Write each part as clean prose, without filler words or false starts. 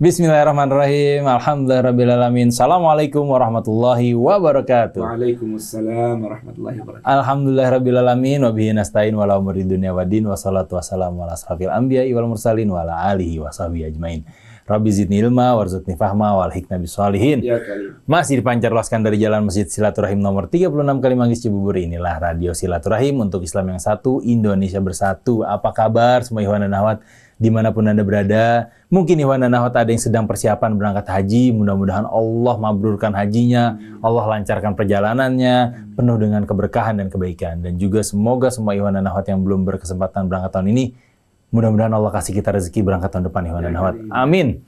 Bismillahirrahmanirrahim. Alhamdulillahirrabbilalamin. Assalamualaikum warahmatullahi wabarakatuh. Waalaikumsalam warahmatullahi wabarakatuh. Alhamdulillahirrabbilalamin. Wabihi nasta'in wala umuri dunya waddin. Wassalatu wassalamu ala asrafil anbiya'i wal mursalin wa ala alihi wa sahbihi ajmain. Rabbi zidni ilma warzuqni fahma wal hikmah bisolihin. Ya kali. Masih dipancar luaskan dari Jalan Masjid Silaturahim nomor 36 Kalimanggis Cibubur. Inilah Radio Silaturahim untuk Islam yang satu, Indonesia bersatu. Apa kabar semua ikhwan dan akhwat dimanapun Anda berada? Mungkin ikhwan dan akhwat ada yang sedang persiapan berangkat haji. Mudah-mudahan Allah mabrurkan hajinya, Allah lancarkan perjalanannya, penuh dengan keberkahan dan kebaikan. Dan juga semoga semua ikhwan dan akhwat yang belum berkesempatan berangkat tahun ini, mudah-mudahan Allah kasih kita rezeki berangkat tahun depan ikhwan dan akhwat. Amin.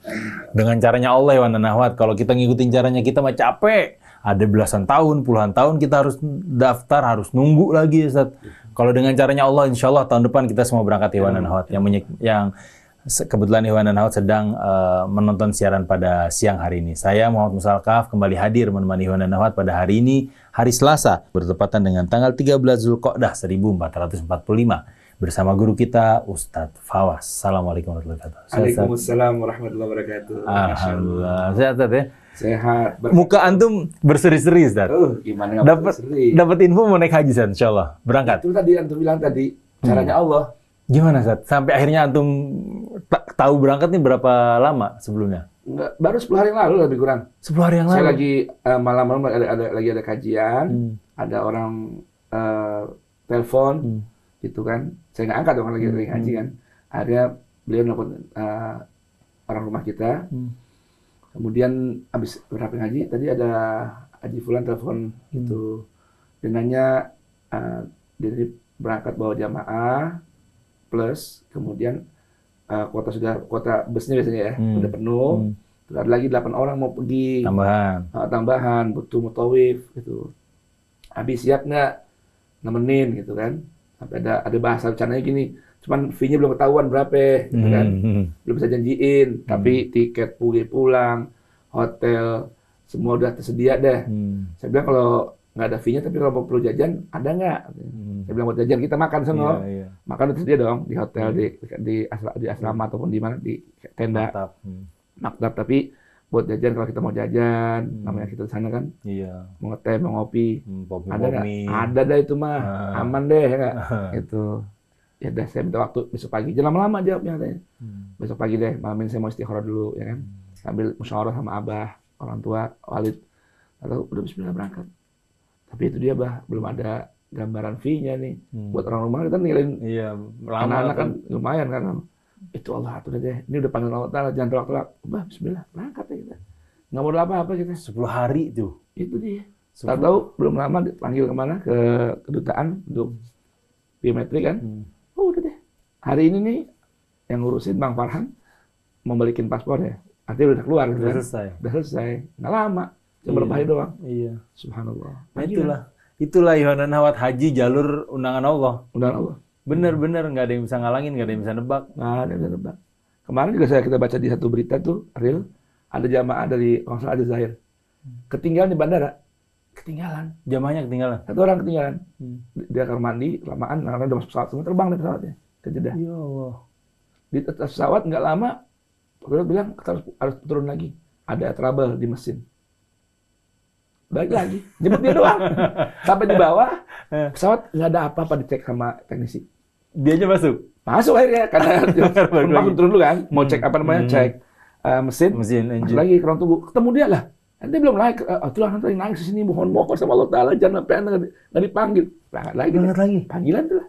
Dengan caranya Allah ikhwan dan akhwat. Kalau kita ngikutin caranya kita mah capek. Ada belasan tahun, puluhan tahun kita harus daftar, harus nunggu lagi Ustaz. Kalau dengan caranya Allah, insya Allah tahun depan kita semua berangkat ikhwan dan akhwat. Yang kebetulan ikhwan dan akhwat sedang menonton siaran pada siang hari ini. Saya Muhammad Musalkaf kembali hadir menemani ikhwan dan akhwat pada hari ini, hari Selasa, bertepatan dengan tanggal 13 Zulqa'dah 1445. Bersama guru kita, Ustadz Fawaz. Assalamualaikum warahmatullahi wabarakatuh. Waalaikumsalam warahmatullahi wabarakatuh. Alhamdulillah. Sehat ya? Sehat. Muka antum berseri-seri, Ustadz. Gimana nggak berseri? Dapat info mau naik haji, Ustadz, insya Allah. Berangkat. Itu tadi antum bilang tadi, caranya Allah. Gimana, Ustadz? Sampai akhirnya antum tahu berangkat nih berapa lama sebelumnya? Enggak, baru 10 hari yang lalu lebih kurang. 10 hari yang lalu? Saya lagi malam-malam lagi ada kajian, ada orang telepon, gitu kan. Saya nggak angkat dong lagi haji kan. Akhirnya beliau nelfon orang rumah kita. Kemudian habis berapa haji, tadi ada Haji Fulan telepon gitu. Dia nanya, dia berangkat bawa jamaah, plus kemudian kuota busnya biasanya ya, udah penuh. Terus ada lagi 8 orang mau pergi. Tambahan, butuh mutawif gitu. Habis siap nggak nemenin gitu kan. Sampai ada bahasa rencananya gini, cuman fee-nya belum ketahuan berapa, gitu kan. Belum bisa janjiin, tapi tiket pulang, hotel, semua udah tersedia deh. Saya bilang kalau nggak ada fee-nya, tapi kalau mau perlu jajan, ada nggak? Saya bilang buat jajan kita makan semua. Makan udah tersedia dong, di hotel, di asrama ataupun di mana, di tenda. Maktab, tapi buat jajan kalau kita mau jajan, namanya kita di sana kan, mau ngeteh, mau ngopi, ada nggak? Ada dah itu mah, aman deh ya nggak? Itu, ya udah saya minta waktu besok pagi, jangan lama-lama jawabnya katanya. Besok pagi deh, malam ini saya mau istikharah dulu ya kan, sambil musyawarah sama abah, orang tua, walid, atau udah bismillah berangkat. Tapi itu dia bah, belum ada gambaran fee-nya nih, buat orang rumah kita nilaiin, anak-anak kan lumayan kan. Itu Allah atur deh. Ini udah panggil Allah Ta'ala, jangan tolak-tolak. Bah, bismillah, berangkat ya kita. Nggak mau apa-apa kita. 10 hari itu. Itu dia. Tahu belum lama dipanggil kemana? Ke kedutaan untuk biometrik kan. Oh udah deh. Hari ini nih, yang ngurusin Bang Farhan, mau balikin paspor ya. Artinya udah keluar. Udah kan? selesai. Udah selesai. Nggak lama. Cuma berapa hari doang. Iya. Subhanallah. Nah, itulah ikhwan dan akhwat, haji jalur undangan Allah. Undangan Allah. Bener-bener nggak ada yang bisa ngalangin, nggak ada yang bisa nebak. Nggak ada yang bisa nebak. Kemarin juga kita baca di satu berita tuh, real, ada jamaah dari Konsel Aljazair. Ketinggalan di bandara. Ketinggalan. Jamaahnya ketinggalan? Satu orang ketinggalan. Dia kamar mandi, kelamaan, karena udah masuk pesawat, semua terbang dari pesawatnya ke Jeddah. Ya Allah. Di atas pesawat nggak lama, pilot bilang kita harus turun lagi. Ada trouble di mesin. Balik lagi, jemput dia doang. Sampai di bawah, pesawat nggak ada apa-apa, dicek sama teknisi. Dia aja masuk? Masuk akhirnya, karena turun dulu kan. Mau cek apa namanya, cek mesin engine. Lagi, kurang tunggu. Ketemu dia lah. Nanti belum naik, itulah nanti naik ke sini, mohon sama Allah Ta'ala, jangan sampai nggak dipanggil. Berangkat lagi. Panggilan tuh lah.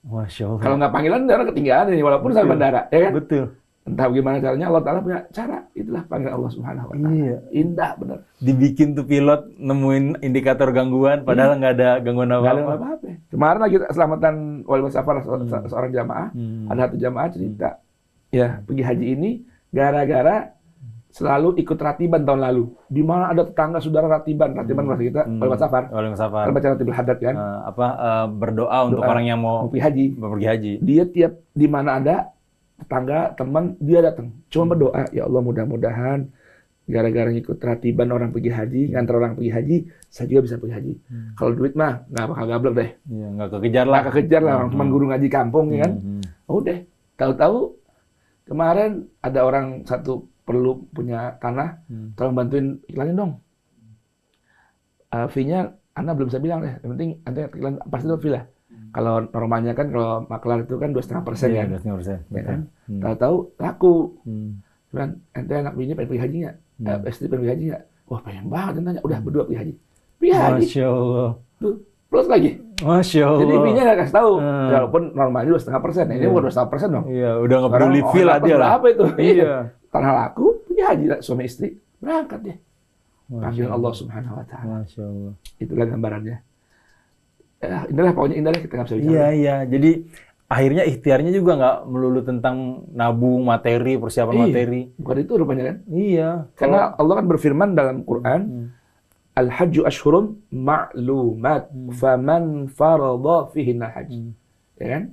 Masya Allah. Kalau nggak panggilan, dia orang ketinggalan nih, walaupun sampai bandara. Ya kan? Betul. Entah bagaimana caranya, Allah Ta'ala punya cara. Itulah panggilan Allah Subhanahu Wa Ta'ala. Iya. Indah benar. Dibikin tuh pilot nemuin indikator gangguan, padahal nggak ada gangguan apa-apa. Nggak ada apa-apa. Kemarin lagi selamatan wali musafar seorang jamaah, ada satu jamaah cerita, ya pergi haji ini gara-gara selalu ikut ratiban tahun lalu. Di mana ada tetangga saudara ratiban bahasa kita wali musafar. Kan baca ratibul hadat kan. Berdoa untuk orang yang mau pergi haji. Dia tiap di mana ada tetangga, teman, dia datang. Cuma berdoa, ya Allah mudah-mudahan gara-gara ngikut ratiban orang pergi haji, ngantar orang pergi haji, saya juga bisa pergi haji. Kalau duit mah nggak bakal gablek deh. Iya, nggak kekejar lah. Orang cuma guru ngaji kampung ya kan. Udah, tahu-tahu kemarin ada orang satu perlu punya tanah, tolong bantuin iklanin dong. Fee-nya Anda belum saya bilang deh, yang penting Anda iklan pasti itu fee lah. Kalau normalnya kan kalau maklar itu kan 2,5% Iya, kan, 2,5%. ya kan? Tahu-tahu laku. Kan ente anak bini pengen pergi haji nggak? Istri pengen pergi haji nggak? Wah pengen banget, nanya. Udah berdua pergi haji. Pergi haji. Masya Allah. Tuh, plus lagi. Masya Allah. Jadi fee-nya nggak kasih tahu. Walaupun normalnya 2,5%. Ini bukan 2,5% dong. Iya, udah nggak peduli fee lah dia lah. Apa itu? Iya. Tanah laku, pergi haji lah suami istri. Berangkat deh. Panggilan Allah Subhanahu Wa Taala. Masya Allah. Itulah gambarannya. Indah lah, pokoknya indah lah, kita nggak bisa bicara. Iya, iya. Jadi akhirnya ikhtiarnya juga nggak melulu tentang nabung materi, persiapan materi. Bukan itu rupanya kan? Iya. Karena Allah kan berfirman dalam Quran, Al-Hajju ashhurun ma'lumat, faman farada fihinal hajj. Ya kan?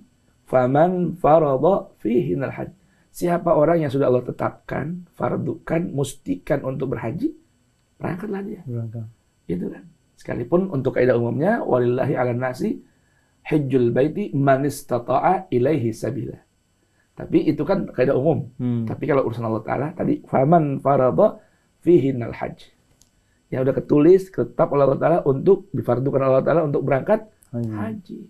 Faman farada fihinal hajj. Siapa orang yang sudah Allah tetapkan, fardukan, mustikan untuk berhaji, berangkatlah dia. Berangkat. Gitu kan? Sekalipun untuk kaidah umumnya, walillahi 'alan nasi hajjul baiti man istata'a ilaihi sabila. Tapi itu kan kaidah umum. Tapi kalau urusan Allah Ta'ala, tadi, faman farada fihinal hajj. Yang udah ketulis, tetap oleh Allah Ta'ala untuk, difardukan Allah Ta'ala untuk berangkat haji.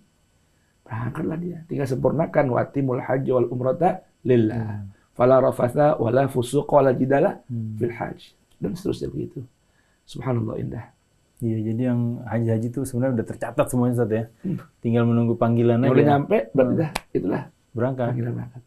Berangkatlah dia. Tinggal sempurnakan, watimul hajj wal umrata lillah. Fala rafatha wala fusuq wala jidala fil hajj. Dan seterusnya begitu. Subhanallah, indah. Iya, jadi yang haji-haji itu sebenarnya udah tercatat semuanya, Ustaz ya. Tinggal menunggu panggilan aja. Udah nyampe, berarti dah, itulah berangkat. panggilan berangkat.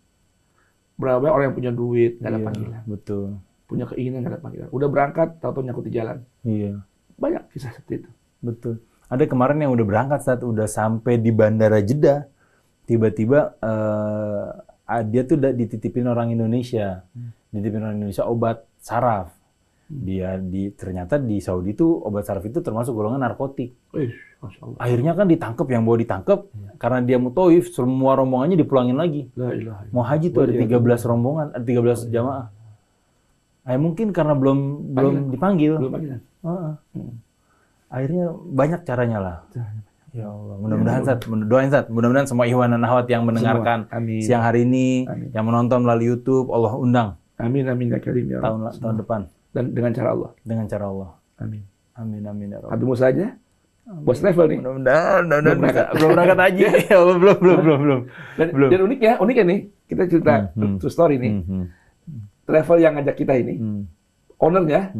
Berapa banyak orang yang punya duit, nggak ada panggilan. Betul. Punya keinginan, nggak ada panggilan. Udah berangkat, tahu-tahu nyangkut di jalan. Iya. Banyak kisah seperti itu. Betul. Ada kemarin yang udah berangkat saat udah sampai di Bandara Jeddah, tiba-tiba dia tuh dititipin orang Indonesia. Dititipin orang Indonesia obat saraf. Ternyata di Saudi itu obat saraf itu termasuk golongan narkotik. Masya Allah. Akhirnya kan ditangkap, yang bawa ditangkap karena dia mau taif, semua rombongannya dipulangin lagi. La ilaha illallah. Mau haji tuh ada 13 rombongan, ada 13 jamaah. Mungkin karena belum dipanggil. Belum panggilan. Akhirnya banyak caranya lah. Ya Allah, mudah-mudahan doain Zat, mudah-mudahan semua ikhwan dan akhwat yang mendengarkan siang hari ini, yang menonton melalui YouTube, Allah undang. Amin amin ya karim ya Rabb. Tahun depan. Dan dengan cara Allah. Dengan cara Allah. Amin. Amin amin ya Rabb. Habis Musa aja. Bos travel nih. Mudah-mudahan belum berangkat haji. Ya Allah, belum. Dan uniknya nih, kita cerita true story nih. Travel yang ngajak kita ini, ownernya,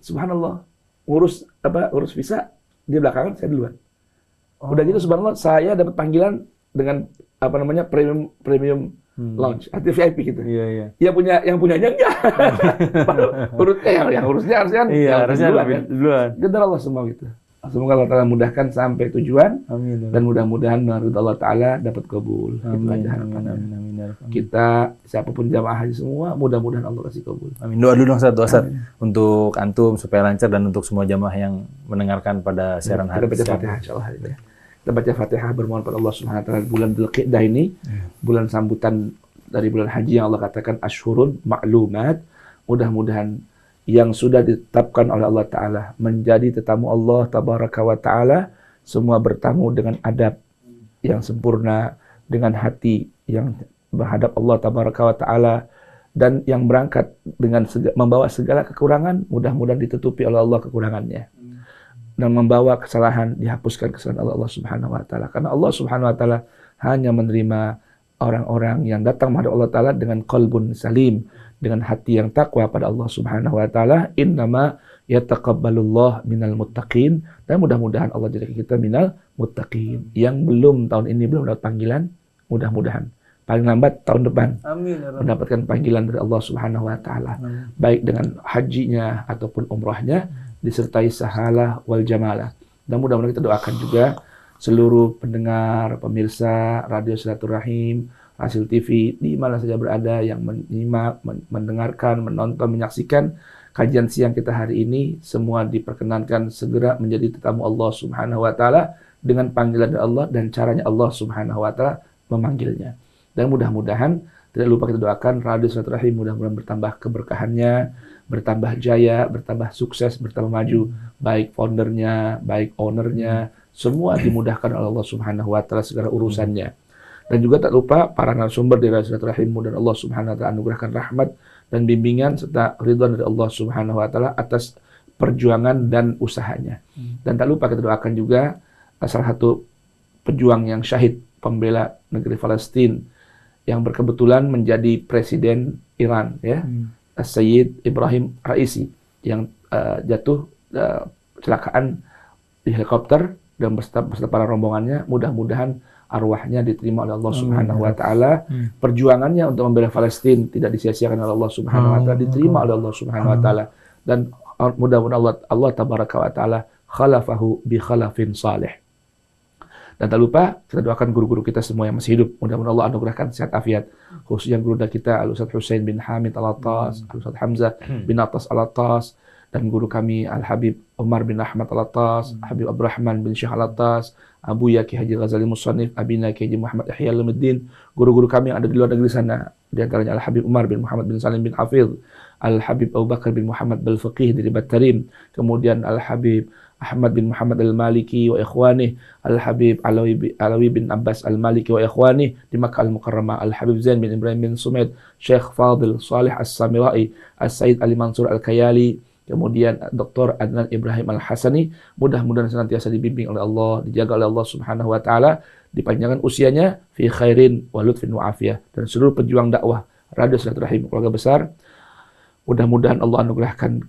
subhanallah, ngurus visa dia belakangan, saya duluan. Udah gitu subhanallah, saya dapat panggilan dengan premium lounge atau VIP gitu. Iya. Yang punyanya enggak. yang urusnya harusnya kan. Iya, harusnya duluan. Gedar Allah semua gitu. Semoga Allah Ta'ala mudahkan sampai tujuan. Amin. Dan mudah-mudahan menurut Allah Ta'ala dapat kabul. Amin. Kita, siapapun jamaah haji semua, mudah-mudahan Allah kasih kabul. Amin. Doa dulu dong, Ustaz. Untuk antum supaya lancar dan untuk semua jamaah yang mendengarkan pada siaran hari ini. Kita baca Fatihah insyaallah hari ini. Kita baca Fatihah bermohon pada Allah Subhanahu wa taala bulan Dzulqa'dah ini, bulan sambutan dari bulan haji yang Allah katakan asyhurun ma'lumat. Mudah-mudahan yang sudah ditetapkan oleh Allah Ta'ala menjadi tetamu Allah Tabaraka wa Ta'ala, semua bertamu dengan adab yang sempurna, dengan hati yang menghadap Allah Tabaraka wa Ta'ala, dan yang berangkat dengan membawa segala kekurangan, mudah-mudahan ditutupi oleh Allah kekurangannya, dan membawa kesalahan, dihapuskan kesalahan oleh Allah Subhanahu wa Ta'ala. Karena Allah Subhanahu wa Ta'ala hanya menerima orang-orang yang datang menghadap Allah Ta'ala dengan qalbun salim, dengan hati yang takwa pada Allah Subhanahu wa Ta'ala. Innama yataqabbalullah minal muttaqin. Dan mudah-mudahan Allah jadikan kita minal muttaqin. Yang belum tahun ini belum dapat panggilan, mudah-mudahan paling lambat tahun depan mendapatkan panggilan dari Allah Subhanahu wa Ta'ala, baik dengan hajinya ataupun umrahnya, disertai sahalah wal jamalah. Dan mudah-mudahan kita doakan juga seluruh pendengar, pemirsa Radio Silaturahim, Hasil TV, di mana saja berada yang menyimak, mendengarkan, menonton, menyaksikan kajian siang kita hari ini, semua diperkenankan segera menjadi tetamu Allah Subhanahu wa Ta'ala dengan panggilan dari Allah dan caranya Allah Subhanahu wa Ta'ala memanggilnya. Dan mudah-mudahan, tidak lupa kita doakan Radio Silaturahim mudah-mudahan bertambah keberkahannya, bertambah jaya, bertambah sukses, bertambah maju, baik foundernya, baik ownernya, semua dimudahkan oleh Allah Subhanahu wa Ta'ala segala urusannya. Dan juga tak lupa para narasumber di Radio Silaturahim, dan Allah Subhanahu wa taala anugerahkan rahmat dan bimbingan serta ridwan dari Allah Subhanahu wa taala atas perjuangan dan usahanya. Dan tak lupa kita doakan juga salah satu pejuang yang syahid, pembela negeri Palestina yang berkebetulan menjadi presiden Iran, ya, Sayyid Ibrahim Raisi, yang jatuh kecelakaan di helikopter dan beserta para rombongannya. Mudah-mudahan arwahnya diterima oleh Allah Subhanahu wa taala. Perjuangannya untuk membela Palestina tidak disia-siakan oleh Allah Subhanahu wa taala, diterima oleh Allah Subhanahu wa taala. Dan mudah-mudahan Allah tabaraka wa taala khalafahu bi khalafin salih. Dan tak lupa kita doakan guru-guru kita semua yang masih hidup. Mudah-mudahan Allah anugerahkan sehat afiat. Khususnya guru kita Al-Ustaz Husain bin Hamid Al-Attas, Al-Ustaz Hamzah bin Attas Al-Attas, dan guru kami Al-Habib Umar bin Ahmad Al-Attas, Habib Abdurrahman bin Syekh Al-Attas, Abu Yaki Haji Ghazali Musannif, Abina Haji Muhammad Ihya Ulumuddin, guru-guru kami yang ada di luar negeri sana, di antaranya Al-Habib Umar bin Muhammad bin Salim bin Hafidh, Al-Habib Abu Bakar bin Muhammad Al-Faqih dari Batarim, kemudian Al-Habib Ahmad bin Muhammad Al-Maliki wa ikhwanih, Al-Habib Alawi bin Abbas Al-Maliki wa ikhwanih di Makkah Al-Mukarramah, Al-Habib Zain bin Ibrahim bin Sumaid, Syekh Fadil Salih As-Samirai, As-Sayyid Ali Mansur Al-Kayali, kemudian Dr. Adnan Ibrahim Al-Hasani. Mudah-mudahan senantiasa dibimbing oleh Allah, dijaga oleh Allah Subhanahu wa taala, dipanjangkan usianya fi khairin wa lutfin wa afiyah, dan seluruh pejuang dakwah Radio Silaturahim keluarga besar. Mudah-mudahan Allah anugerahkan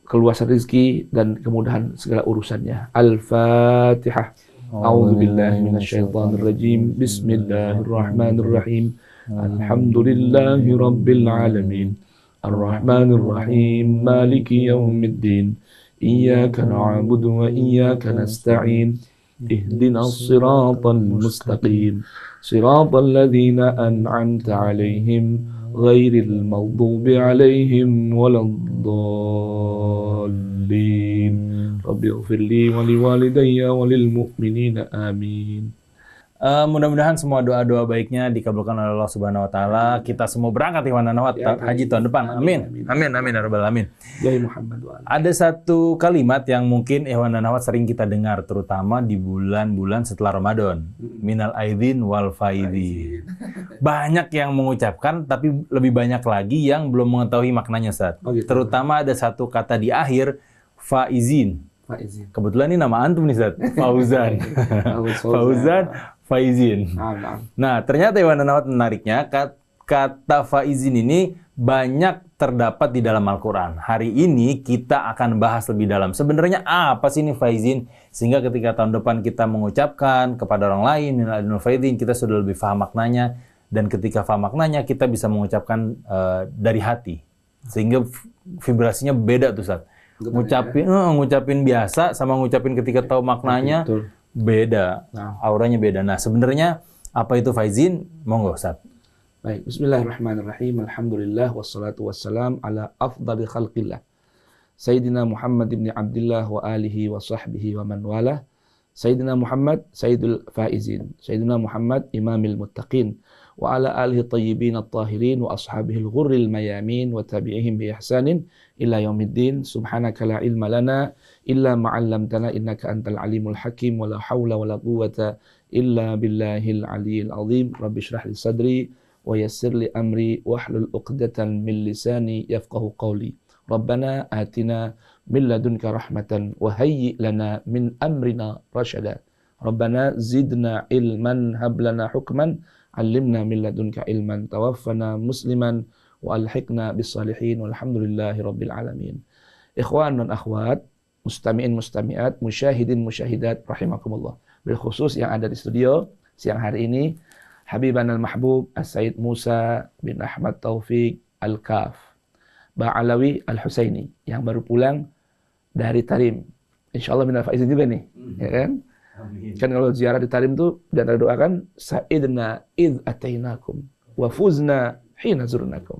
keluasan rezeki dan kemudahan segala urusannya. Al-Fatihah. A'udzu billahi minasyaitonir rajim. Bismillahirrahmanirrahim. Alhamdulillahi rabbil alamin. Ar-Rahmanir Rahim. Maliki yaumiddin. Iyyaka na'budu wa iyyaka nasta'in. Ihdinas siratal mustaqim. Siratal ladzina an'amta 'alaihim ghairil maghdubi 'alaihim waladdallin. Rabbi ighfirli wa liwalidayya wa lil mu'minina amin. Mudah-mudahan semua doa-doa baiknya dikabulkan oleh Allah Subhanahu wa taala. Kita semua berangkat Ikhwan Nahwat haji tahun depan. Amin. Amin ya rabbal alamin. Ya Muhammad wa ala. Ada satu kalimat yang mungkin Ikhwan Nahwat sering kita dengar terutama di bulan-bulan setelah Ramadan. Minal aidin wal faidin. Banyak yang mengucapkan tapi lebih banyak lagi yang belum mengetahui maknanya, Ustaz. Gitu. Terutama ada satu kata di akhir faizin. Faizin. Kebetulan ini nama antum nih, Ustaz. Fauzan. Fauzan. Faizin. Nah, ternyata Ikhwan Nahwat menariknya, kata faizin ini banyak terdapat di dalam Al-Quran. Hari ini kita akan bahas lebih dalam. Sebenarnya apa sih ini faizin? Sehingga ketika tahun depan kita mengucapkan kepada orang lain, minal aidin wal faizin, kita sudah lebih paham maknanya. Dan ketika paham maknanya, kita bisa mengucapkan dari hati. Sehingga vibrasinya beda tuh, Ustaz. Ngucapin biasa sama ngucapin ketika tahu maknanya. Betul. Beda, auranya beda. Nah, sebenarnya apa itu faizin? Monggo, Ustaz. Baik, bismillahirrahmanirrahim. Alhamdulillah wassalatu wassalam ala afdali khalqillah. Sayyidina Muhammad ibn Abdullah wa alihi wa sahbihi wa man wala. Sayyidina Muhammad sayyidul faizin. Sayyidina Muhammad imamil muttaqin wa ala alihi tayyibin at-tahirin wa ashabihi al-ghurril mayamin wa tabi'ihim bi ihsanin ila yaumiddin. Subhanaka la ilma lana illa ma 'allamtana innaka antal alimul hakim wa la haula wa la quwwata illa billahil aliyyil azim. Rabbi shrah li sadri wa yassir li amri wahlul 'uqdatan min lisani yafqahu qawli. Rabbana atina min ladunka rahmatan wa hayyi lana min amrina rasyada. Rabbana zidna ilman hab lana hukman 'allimna min ladunka ilman tawaffana musliman wa alhiqna bis salihin walhamdulillahi rabbil alamin. Ikhwan dan akhwat, mustami'in mustami'at, musyahidin musyahidat rahimakumullah. Bil khusus yang ada di studio siang hari ini, Habiban al-Mahbub As-Sayyid Musa bin Ahmad Taufik Al-Kaf Ba'alawi Al-Husaini yang baru pulang dari Tarim. Insyaallah minal faizin juga nih, ya kan? Amin. Kan kalau ziarah di Tarim tuh dan ada doakan sa'idna id atainakum wa fuzna hina zurnakum.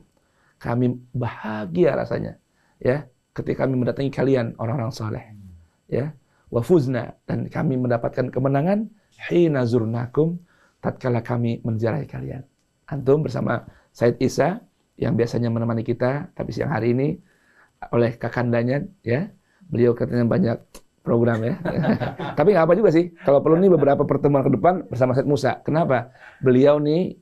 Kami bahagia rasanya, ya, ketika kami mendatangi kalian orang-orang saleh, ya. Wa fuzna, dan kami mendapatkan kemenangan hina zurnakum, tatkala kami menziarahi kalian. Antum bersama Said Isa yang biasanya menemani kita, tapi siang hari ini oleh kakandanya, ya, beliau katanya banyak program ya. Tapi nggak apa juga sih. Kalau perlu nih beberapa pertemuan ke depan bersama Said Musa. Kenapa? Beliau nih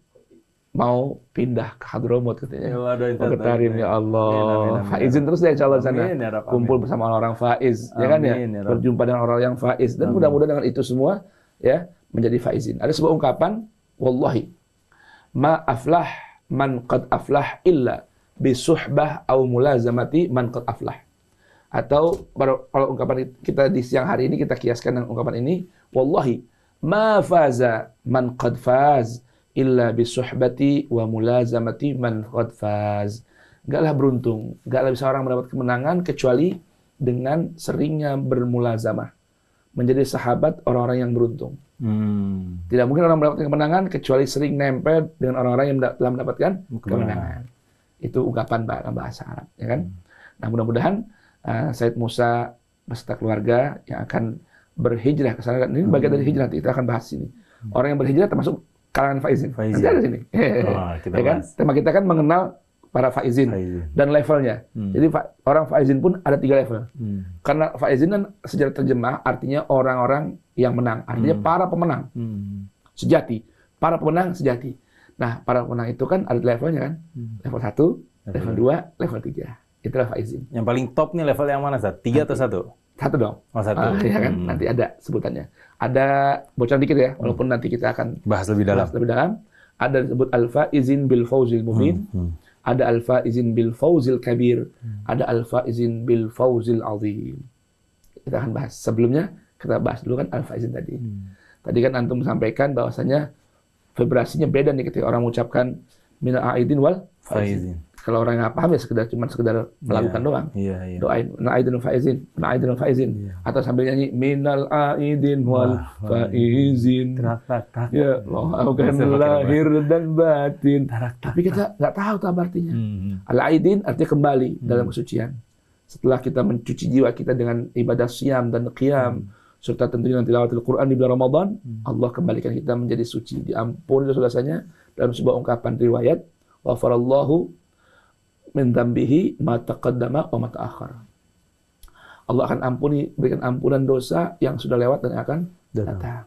mau pindah ke Hadramut katanya. Mau ke Tarim, ya Allah. Faizin terus deh insya Allah sana. Kumpul bersama orang-orang faiz, ya kan ya. Berjumpa dengan orang yang faiz dan mudah-mudahan dengan itu semua ya menjadi faizin. Ada sebuah ungkapan, wallahi ma aflah man qad aflah illa bisuhbah au mulazamati man qad aflah. Atau kalau ungkapan kita di siang hari ini kita kiaskan dengan ungkapan ini, wallahi ma faza man qad faz illa bisuhbati wa mulazamati man qad faz. Enggaklah beruntung, enggaklah bisa orang mendapat kemenangan kecuali dengan seringnya bermulazamah, menjadi sahabat orang-orang yang beruntung. Tidak mungkin orang mendapatkan kemenangan kecuali sering nempel dengan orang-orang yang telah mendapatkan kemenangan. Itu ungkapan dalam bahasa Arab, ya kan? Nah, mudah-mudahan Said Musa beserta keluarga yang akan berhijrah ke sana. Ini bagian dari hijrah, nanti kita akan bahas ini. Orang yang berhijrah termasuk kalangan faizin. Nanti ada sini. Ya kan? Tema kita kan mengenal para faizin dan levelnya. Jadi orang faizin pun ada 3 level. Karena faizin kan secara terjemah artinya orang-orang yang menang. Artinya para pemenang sejati. Para pemenang sejati. Nah, para pemenang itu kan ada levelnya kan. Level 1, level 2, level 3. Itulah faizin. Yang paling top nih level yang mana, Ustaz? 3 atau 1? 1 dong. Oh, 1. Ya kan? Nanti ada sebutannya. Ada bocoran dikit ya, walaupun nanti kita akan bahas lebih dalam. Ada disebut al-faizin bil fauzil mubin. Ada al-faizin bil fauzil kabir. Ada al-faizin bil fauzil azim. Kita akan bahas. Sebelumnya kita bahas dulu kan al-faizin tadi. Tadi kan antum sampaikan bahwasanya vibrasinya beda nih ketika orang mengucapkan minal aidin wal faizin. Kalau orang nggak paham ya cuma sekedar melakukan doang. Doain minal aidin wal faizin, minal aidin wal faizin. Atau sambil nyanyi minal aidin wal faizin. Ya, Allah lahir dan batin. Tapi kita nggak tahu tuh artinya. Al-aidin artinya kembali dalam kesucian. Setelah kita mencuci jiwa kita dengan ibadah siyam dan qiyam, serta tentunya dengan tilawatil Quran di bulan Ramadan, Allah kembalikan kita menjadi suci, diampuni dosanya. Dalam sebuah ungkapan riwayat, ghafarallahu min dzambihi ma taqaddama wa ma ta'akhkhar. Allah akan ampuni, berikan ampunan dosa yang sudah lewat dan yang akan datang.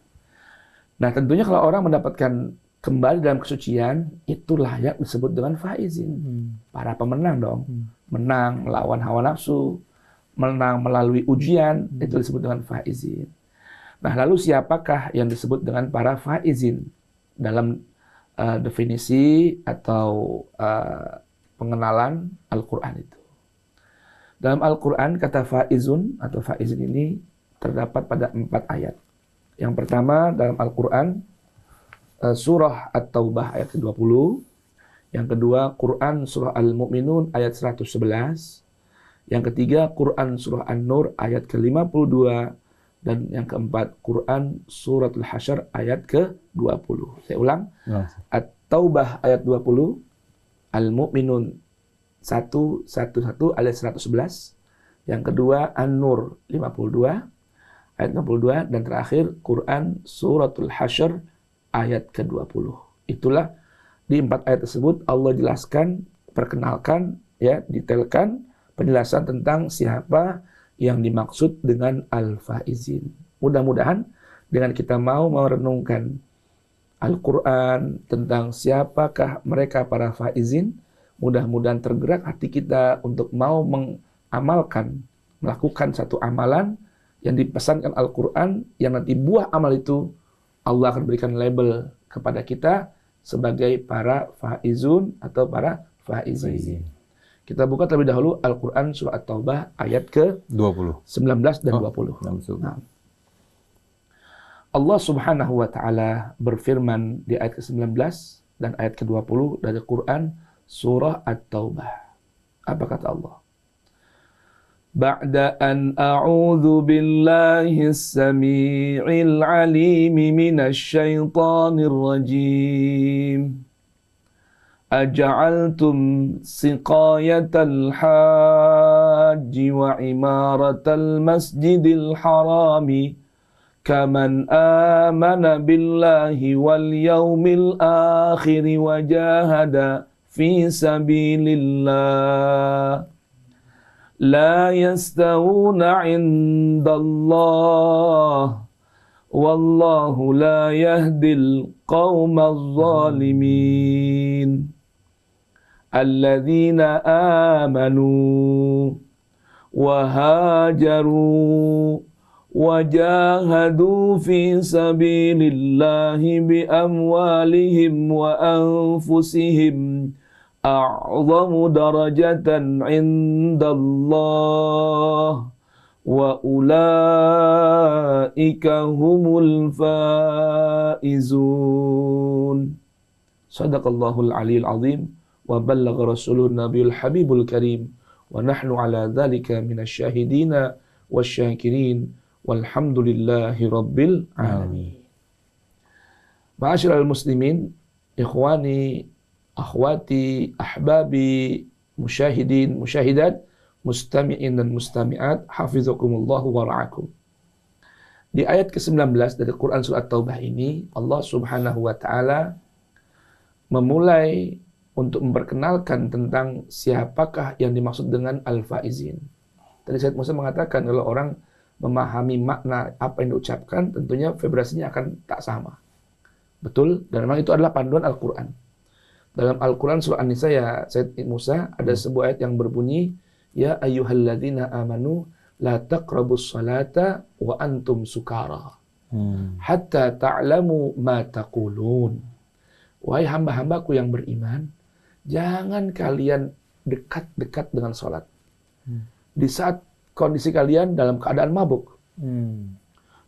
Nah, tentunya kalau orang mendapatkan kembali dalam kesucian, itu layak disebut dengan faizin. Para pemenang dong. Menang melawan hawa nafsu, menang melalui ujian, itu disebut dengan faizin. Nah, lalu siapakah yang disebut dengan para faizin? Dalam definisi atau pengenalan Al-Quran itu. Dalam Al-Quran kata faizun atau faizin ini terdapat pada 4 ayat. Yang pertama dalam Al-Quran surah At-Taubah ayat ke-20. Yang kedua Quran surah Al-Mu'minun ayat 111. Yang ketiga Quran surah An-Nur ayat ke-52. Dan yang keempat Quran suratul Hasyr ayat ke-20. Saya ulang. At-Taubah ayat 20. Al-Mu'minun 111 ayat 111. Yang kedua An-Nur 52 ayat 62 dan terakhir Quran suratul Hasyr ayat ke-20. Itulah di 4 ayat tersebut Allah jelaskan, perkenalkan ya, detailkan penjelasan tentang siapa yang dimaksud dengan al-faizin. Mudah-mudahan dengan kita mau merenungkan Al-Quran tentang siapakah mereka para faizin, mudah-mudahan tergerak hati kita untuk mau mengamalkan, melakukan satu amalan yang dipesankan Al-Quran, yang nanti buah amal itu Allah akan berikan label kepada kita sebagai para faizun atau para faizin. Kita buka terlebih dahulu Al-Quran surah At-Taubah ayat ke-20, 19 dan 20. Nah. Allah Subhanahu wa taala berfirman di ayat ke-19 dan ayat ke-20 dari Quran surah At-Taubah. Apa kata Allah? Ba'da an a'udzu billahi as-sami'il 'alim minasy syaithanir rajim. أجعلتم سقاية الحاج وعمارة المسجد الحرام كمن آمن بالله واليوم الآخر وجاهد في سبيل الله la yastawuna 'indallah wallahu la yahdil qaumadh zalimin alladzina amanu wa hajaru wa jahadu fi sabilillahi bi amwalihim wa anfusihim a'zamu darajatan 'indallah wa ulaika humul faizun. Shadaqallahul aliyyil azim wa ballagha rasulun nabiyul habibul karim wa nahnu ala dzalika minasy syahidina wasyakirin walhamdulillahi rabbil alamin. Ma'asyiral muslimin, ikhwani, akhwati, ahbabi, musyahidin, musyahidat, mustami'in dan mustami'at, hafizakumullah wa ra'akum. Di ayat ke-19 dari Quran Surat Taubah ini, Allah Subhanahu wa Ta'ala memulai untuk memperkenalkan tentang siapakah yang dimaksud dengan al-faizin. Tadi Said Musa mengatakan kalau orang memahami makna apa yang diucapkan, tentunya vibrasinya akan tak sama. Betul, dan memang itu adalah panduan Al-Quran. Dalam Al-Quran surah An-Nisa ya Said Musa ada sebuah ayat yang berbunyi, ya ayyuhalladzina amanu la taqrabus salata wa antum sukara hatta ta'lamu ma taqulun. Wahai hamba-hambaku yang beriman, jangan kalian dekat-dekat dengan salat di saat kondisi kalian dalam keadaan mabuk.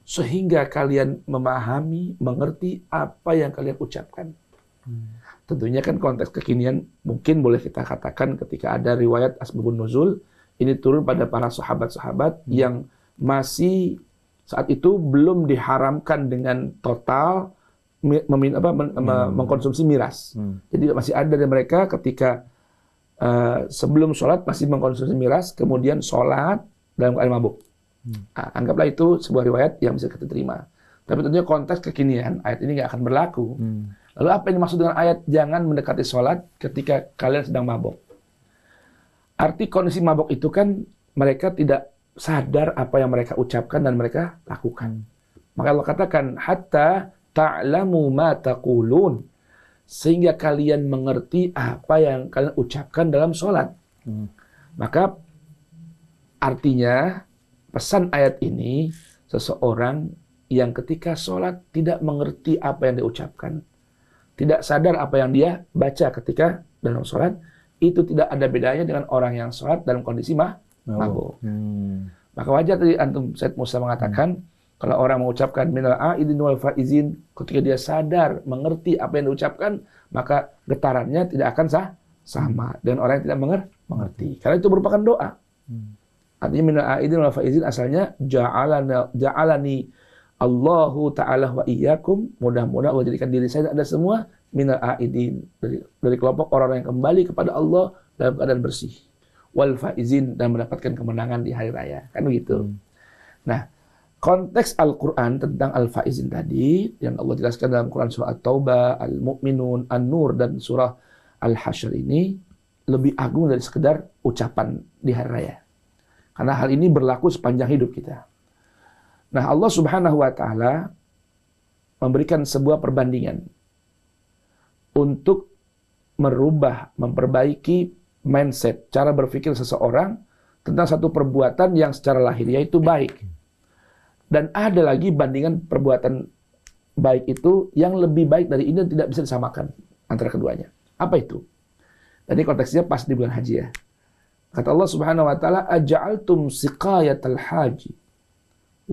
Sehingga kalian memahami, mengerti apa yang kalian ucapkan. Tentunya kan konteks kekinian mungkin boleh kita katakan ketika ada riwayat asbabun nuzul, ini turun pada para sahabat-sahabat yang masih saat itu belum diharamkan dengan total mengkonsumsi miras. Jadi masih ada dari mereka ketika sebelum sholat masih mengkonsumsi miras, kemudian sholat dalam keadaan mabuk. Anggaplah itu sebuah riwayat yang bisa kita terima. Tapi tentunya konteks kekinian, ayat ini nggak akan berlaku. Lalu apa yang dimaksud dengan ayat jangan mendekati sholat ketika kalian sedang mabuk? Arti kondisi mabuk itu kan mereka tidak sadar apa yang mereka ucapkan dan mereka lakukan. Maka Allah katakan, hatta ta'lamu ma taqulun. Sehingga kalian mengerti apa yang kalian ucapkan dalam sholat. Maka artinya pesan ayat ini, seseorang yang ketika sholat tidak mengerti apa yang diucapkan, tidak sadar apa yang dia baca ketika dalam sholat, itu tidak ada bedanya dengan orang yang sholat dalam kondisi mabuk. Maka wajar tadi antum Said Musa mengatakan, kalau orang mengucapkan minal a'idin wal faizin, ketika dia sadar, mengerti apa yang diucapkan, maka getarannya tidak akan sama dengan orang yang tidak mengerti. Karena itu merupakan doa. Artinya minal a'idin wal faizin asalnya ja'alani Allahu ta'ala wa iyyakum, mudah-mudahan Allah jadikan diri saya ada semua minal a'idin, dari kelompok orang-orang yang kembali kepada Allah dalam keadaan bersih, wal faizin, dan mendapatkan kemenangan di hari raya. Kan begitu. Nah, konteks Al-Quran tentang al-faizin tadi yang Allah jelaskan dalam Quran surah At-Taubah, Al-Mu'minun, An-Nur, dan surah Al-Hasyr ini lebih agung dari sekedar ucapan di hari raya. Karena hal ini berlaku sepanjang hidup kita. Nah, Allah Subhanahu wa Ta'ala memberikan sebuah perbandingan untuk merubah, memperbaiki mindset, cara berpikir seseorang tentang satu perbuatan yang secara lahiriah itu baik. Dan ada lagi bandingan perbuatan baik itu yang lebih baik dari ini dan tidak bisa disamakan antara keduanya. Apa itu? Tadi konteksnya pas di bulan haji ya. Kata Allah Subhanahu wa Ta'ala, aja'altum siqayatal haji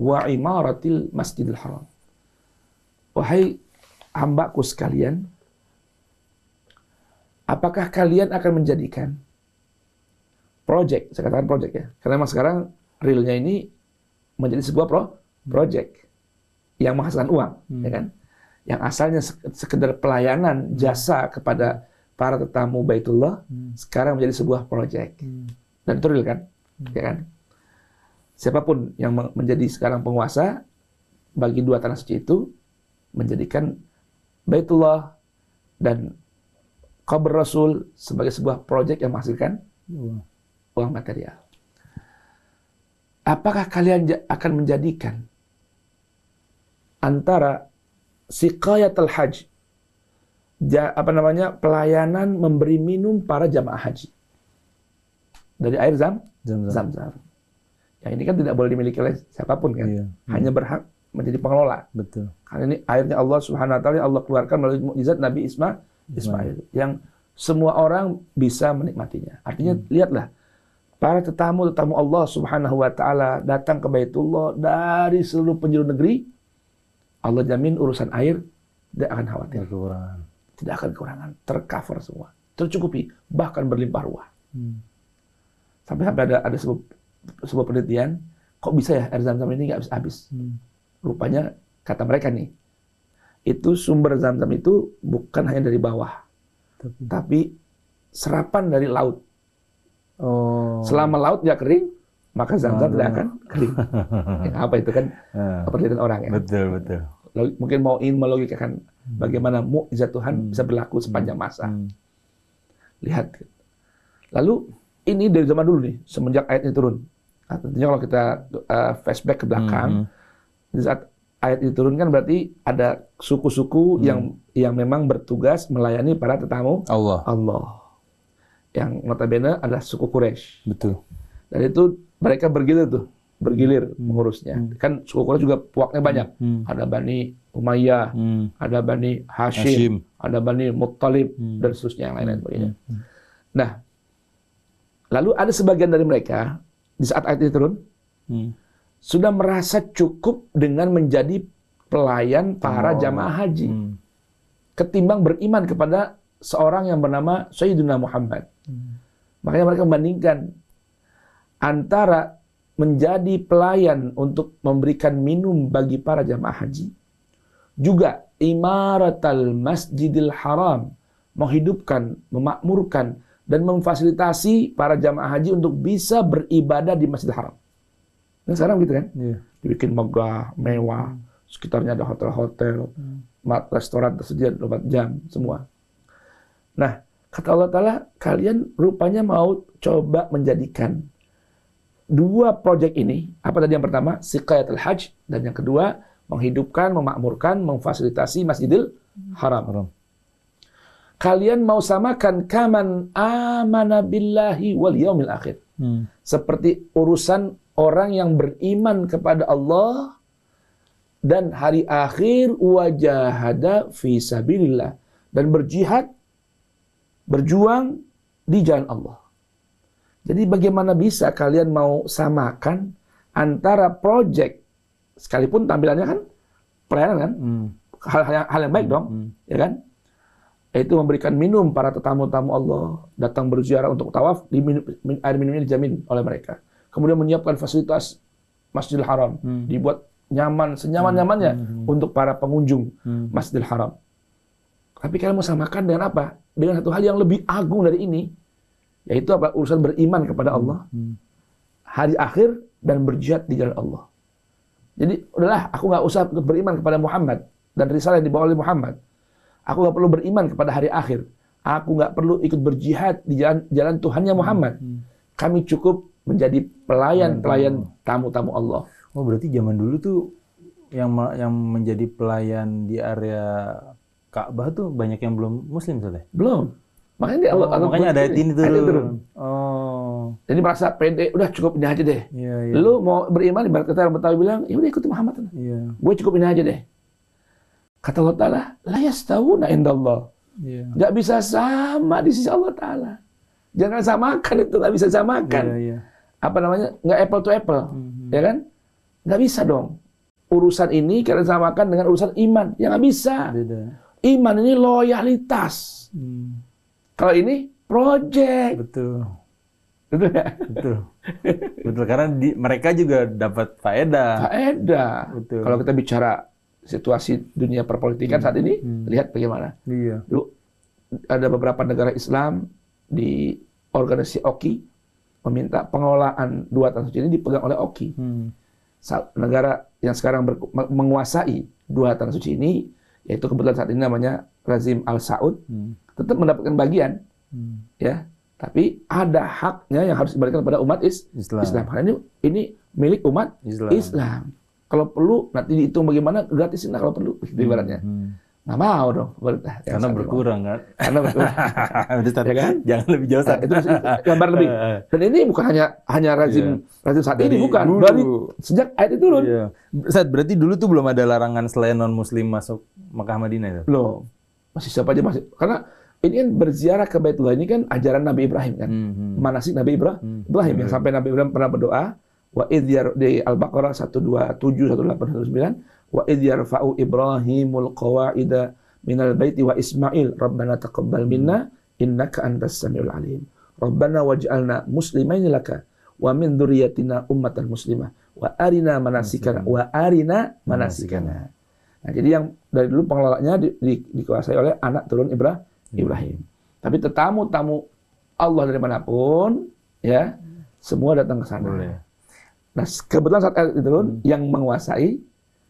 wa imaratil masjidil haram. Wahai hambaku sekalian, apakah kalian akan menjadikan project, saya katakan project ya, karena memang sekarang realnya ini menjadi sebuah project yang menghasilkan uang, ya kan? Yang asalnya sekedar pelayanan jasa kepada para tetamu Baitullah, sekarang menjadi sebuah project. Dan itu real kan? Ya kan? Siapapun yang menjadi sekarang penguasa bagi dua tanah suci itu menjadikan Baitullah dan Qabr Rasul sebagai sebuah project yang menghasilkan uang material. apakah kalian akan menjadikan antara siqayatul hajj, pelayanan memberi minum para jamaah haji dari air Zam-Zam. Yang ini kan tidak boleh dimiliki oleh siapapun kan, hanya berhak menjadi pengelola. Betul. Karena ini airnya Allah Subhanahu Wa Taala yang Allah keluarkan melalui mukjizat Nabi Ismail yang semua orang bisa menikmatinya. Artinya lihatlah, para tetamu Allah Subhanahu Wa Taala datang ke Baitullah dari seluruh penjuru negeri. Allah jamin urusan air tidak akan khawatir. Tidak akan kekurangan, tercover semua, tercukupi, bahkan berlimpah ruah. Sampai ada sebuah penelitian, kok bisa ya air Zam-Zam ini nggak habis. Rupanya kata mereka nih, itu sumber Zam-Zam itu bukan hanya dari bawah, tapi serapan dari laut. Selama laut nggak kering, maka Zam-Zam tidak akan kering. Apa itu kan penelitian orang ya. Betul. Mungkin ingin melogikakan bagaimana mukjizat Tuhan bisa berlaku sepanjang masa. Lihat. Lalu ini dari zaman dulu nih, semenjak ayat ini turun. Nah, tentunya kalau kita flashback ke belakang, di saat ayat ini turun kan berarti ada suku-suku yang memang bertugas melayani para tetamu Allah. Yang notabene adalah suku Quraisy. Betul. Dan itu mereka bergilir mengurusnya. Kan suku Quraisy juga puaknya banyak. Ada Bani Umayyah, ada Bani Hashim, ada Bani Muttalib, dan seterusnya yang lain-lain sebagainya. Nah, lalu ada sebagian dari mereka di saat ayat ini turun sudah merasa cukup dengan menjadi pelayan para jamaah haji ketimbang beriman kepada seorang yang bernama Sayyidina Muhammad. Makanya mereka membandingkan antara menjadi pelayan untuk memberikan minum bagi para jamaah haji, juga imaratal Masjidil Haram, menghidupkan, memakmurkan, dan memfasilitasi para jamaah haji untuk bisa beribadah di Masjidil Haram. Nah, sekarang gitu kan, dibikin megah, mewah, sekitarnya ada hotel-hotel, restoran tersedia 24 jam, semua. Nah, kata Allah Ta'ala, kalian rupanya mau coba menjadikan dua proyek ini, apa tadi yang pertama? Siqayatul Hajj, dan yang kedua, menghidupkan, memakmurkan, memfasilitasi Masjidil Haram. Kalian mau samakan kaman amana billahi wal yaumil akhir. Seperti urusan orang yang beriman kepada Allah dan hari akhir, wajahada fi sabilillah, dan berjihad, berjuang di jalan Allah. Jadi bagaimana bisa kalian mau samakan antara proyek, sekalipun tampilannya kan pelayanan kan, hal yang baik dong, ya kan? Yaitu memberikan minum para tetamu-tamu Allah, datang berziarah untuk tawaf, air minumnya dijamin oleh mereka. Kemudian menyiapkan fasilitas Masjidil Haram, dibuat nyaman, senyaman-nyamannya untuk para pengunjung Masjidil Haram. Tapi kalian mau samakan dengan apa? Dengan satu hal yang lebih agung dari ini, yaitu apa? Urusan beriman kepada Allah, hari akhir, dan berjihad di jalan Allah. Jadi udahlah, aku nggak usah beriman kepada Muhammad dan risalah yang dibawa oleh Muhammad. Aku nggak perlu beriman kepada hari akhir. Aku nggak perlu ikut berjihad di jalan Tuhannya Muhammad. Kami cukup menjadi pelayan tamu-tamu Allah. Oh, berarti zaman dulu tuh yang menjadi pelayan di area Ka'bah tuh banyak yang belum Muslim, Ustaz? Belum. Makanya makanya ada ayat ini turun. Jadi merasa pede, udah cukup ini aja deh. Lu mau beriman, ibarat kata orang Betawi bilang, ya udah ikuti Muhammad. Gue cukup ini aja deh. Kata Allah Ta'ala, la yastawuna indallah. Nggak bisa sama di sisi Allah Ta'ala. Jangan samakan itu, nggak bisa samakan. Apa namanya? Nggak apple to apple. Ya kan? Nggak bisa dong. Urusan ini kalian samakan dengan urusan iman. Ya nggak bisa. Iman ini loyalitas. Kalau ini project. Betul. Betul ya? Betul. Karena mereka juga dapat faedah. Betul. Kalau kita bicara situasi dunia perpolitikan saat ini, lihat bagaimana. Dulu ada beberapa negara Islam di organisasi OKI meminta pengelolaan dua tanah suci ini dipegang oleh OKI. Negara yang sekarang menguasai dua tanah suci ini, yaitu kebetulan saat ini namanya rezim Al Saud, tetap mendapatkan bagian, ya, Tapi ada haknya yang harus diberikan kepada umat Islam. Karena ini milik umat Islam. Kalau perlu nanti dihitung bagaimana gratisin lah kalau perlu, ibaratnya. Nggak mau dong. Karena berkurang kan? Karena berkurang. Ya kan? Jangan lebih jauh. Itu gambar lebih. Dan ini bukan hanya rezim saat ini, bukan. Dari sejak ayat itu turun. Iya. Ustaz, berarti dulu tuh belum ada larangan selain non-muslim masuk Makkah Madinah itu? Belum. Masih siapa aja masih. Karena ini kan berziarah ke Baitullah ini kan ajaran Nabi Ibrahim kan. Manasik Nabi Ibrahim yang sampai Nabi Ibrahim pernah berdoa, wa idh di Al-Baqarah 127 189, wa idh yarfa'u Ibrahimul qawa'ida minal baiti wa Ismail rabbana taqabbal minna innaka antas samiul alim. Rabbana waj'alna muslimaini laka wa min dzurriyyatina ummatan muslimah wa arina manasikana Nah, jadi yang dari dulu pengelolanya dikuasai oleh anak turun Ibrahim. Tapi tamu Allah dari manapun, ya, semua datang ke sana. Boleh. Nah, kebetulan saat itu turun yang menguasai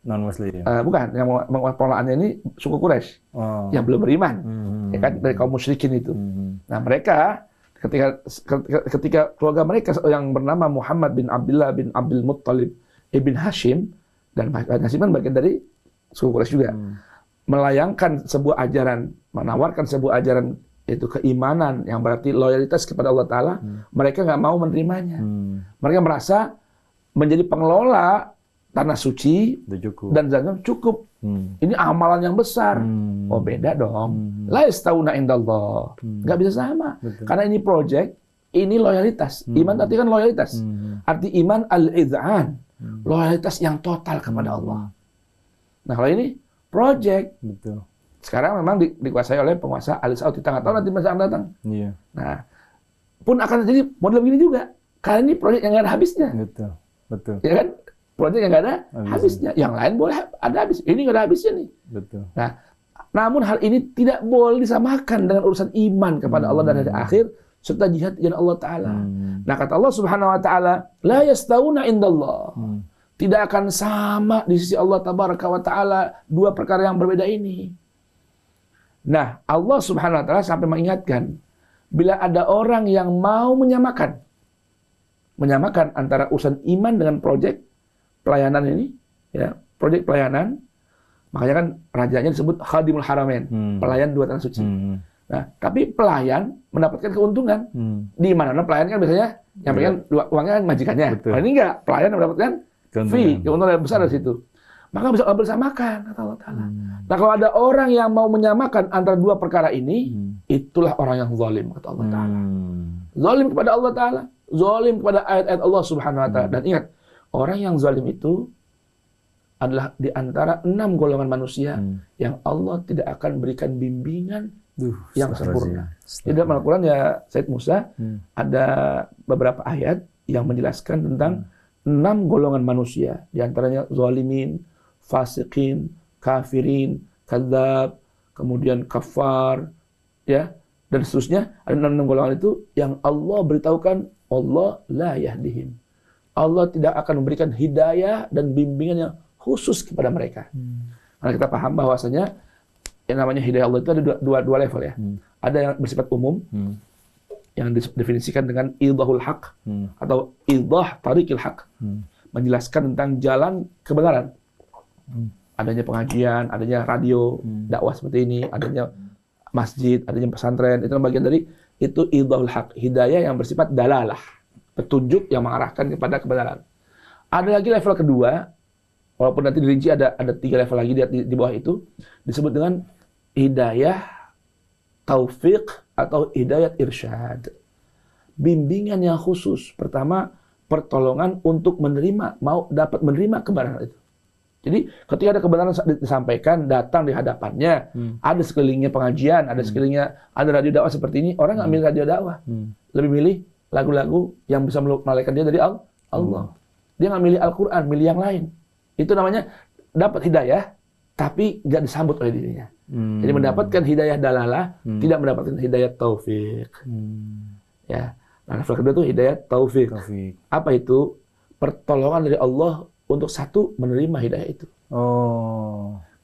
non-muslim. Bukan, yang menguasai pengelolaannya ini suku Quraisy yang belum beriman, ya kan, dari kaum musyrikin itu. Nah, mereka ketika keluarga mereka yang bernama Muhammad bin Abdullah bin Abdul Muttalib ibn Hashim, dan Hashim kan bagian dari suku Quraisy juga, melayangkan sebuah ajaran, menawarkan sebuah ajaran, yaitu keimanan yang berarti loyalitas kepada Allah Ta'ala, mereka nggak mau menerimanya. Mereka merasa menjadi pengelola tanah suci dan Zamzam cukup. Ini amalan yang besar. Oh, beda dong. La yastauna indallah. Nggak bisa sama. Betul. Karena ini project, ini loyalitas. Iman arti kan loyalitas. Arti iman al-idhan. Loyalitas yang total kepada Allah. Nah, kalau ini project. Betul. Sekarang memang dikuasai oleh penguasa Ali Saud. Kita nggak tahu nanti masa akan datang. Iya. Nah, pun akan jadi model begini juga. Karena ini proyek yang nggak ada habisnya. Betul. Ya kan? Proyek yang nggak ada habisnya. Yang lain boleh ada habis. Ini nggak ada habisnya nih. Betul. Nah, namun hal ini tidak boleh disamakan dengan urusan iman kepada Allah dan hari akhir serta jihad dengan Allah Ta'ala. Nah, kata Allah Subhanahu Wa Ta'ala, la yastauna indallah. Tidak akan sama di sisi Allah Tabaraka wa Ta'ala dua perkara yang berbeda ini. Nah, Allah Subhanahu Wa Ta'ala sampai mengingatkan, bila ada orang yang mau menyamakan antara urusan iman dengan proyek pelayanan ini, ya, proyek pelayanan, makanya kan rajanya disebut Khadimul Haramain, pelayan dua tanah suci. Nah, tapi pelayan mendapatkan keuntungan. Di mana pelayan kan biasanya yang berikan uangnya kan majikannya. Nah, ini enggak, pelayan mendapatkan fee, keuntungan yang besar dari situ. Maka bisa bersamakan, kata Allah Ta'ala. Nah, kalau ada orang yang mau menyamakan antara dua perkara ini, itulah orang yang zalim, kata Allah Ta'ala. Zalim kepada Allah Ta'ala, zalim kepada ayat-ayat Allah Subhanahu Wa Ta'ala. Dan ingat, orang yang zalim itu adalah di antara 6 golongan manusia yang Allah tidak akan berikan bimbingan yang sempurna. Di dalam Al-Quran, ya Said Musa, ada beberapa ayat yang menjelaskan tentang 6 golongan manusia. Di antaranya zalimin, fasikin, kafirin, kadzab, kemudian kafar, ya, dan seterusnya. Ada 6 golongan itu yang Allah beritahukan, Allah la yahdihim. Allah tidak akan memberikan hidayah dan bimbingan yang khusus kepada mereka. Karena kita paham bahwasanya yang namanya hidayah Allah itu ada dua level, ya. Ada yang bersifat umum, yang didefinisikan dengan idahul haq, atau idah tariqil haq, menjelaskan tentang jalan kebenaran. Adanya pengajian, adanya radio, dakwah seperti ini, adanya masjid, adanya pesantren, itu bagian dari itu idahul haq, hidayah yang bersifat dalalah, petunjuk yang mengarahkan kepada kebenaran. Ada lagi level kedua, walaupun nanti dirinci ada 3 level lagi di bawah itu, disebut dengan hidayah taufik atau hidayat irsyad. Bimbingan yang khusus. Pertama, pertolongan untuk dapat menerima kebenaran itu. Jadi ketika ada kebenaran disampaikan, datang di hadapannya, ada sekelilingnya pengajian, ada sekelilingnya, ada radio dakwah seperti ini, orang nggak milih radio dakwah. Lebih milih lagu-lagu yang bisa melekatkan dia dari Allah. Dia nggak milih Al-Quran, milih yang lain. Itu namanya dapat hidayah, tapi nggak disambut oleh dirinya. Jadi mendapatkan hidayah dalalah, tidak mendapatkan hidayah taufik. Ya. Nah, level kedua itu hidayah taufik. Apa itu? Pertolongan dari Allah untuk satu, menerima hidayah itu.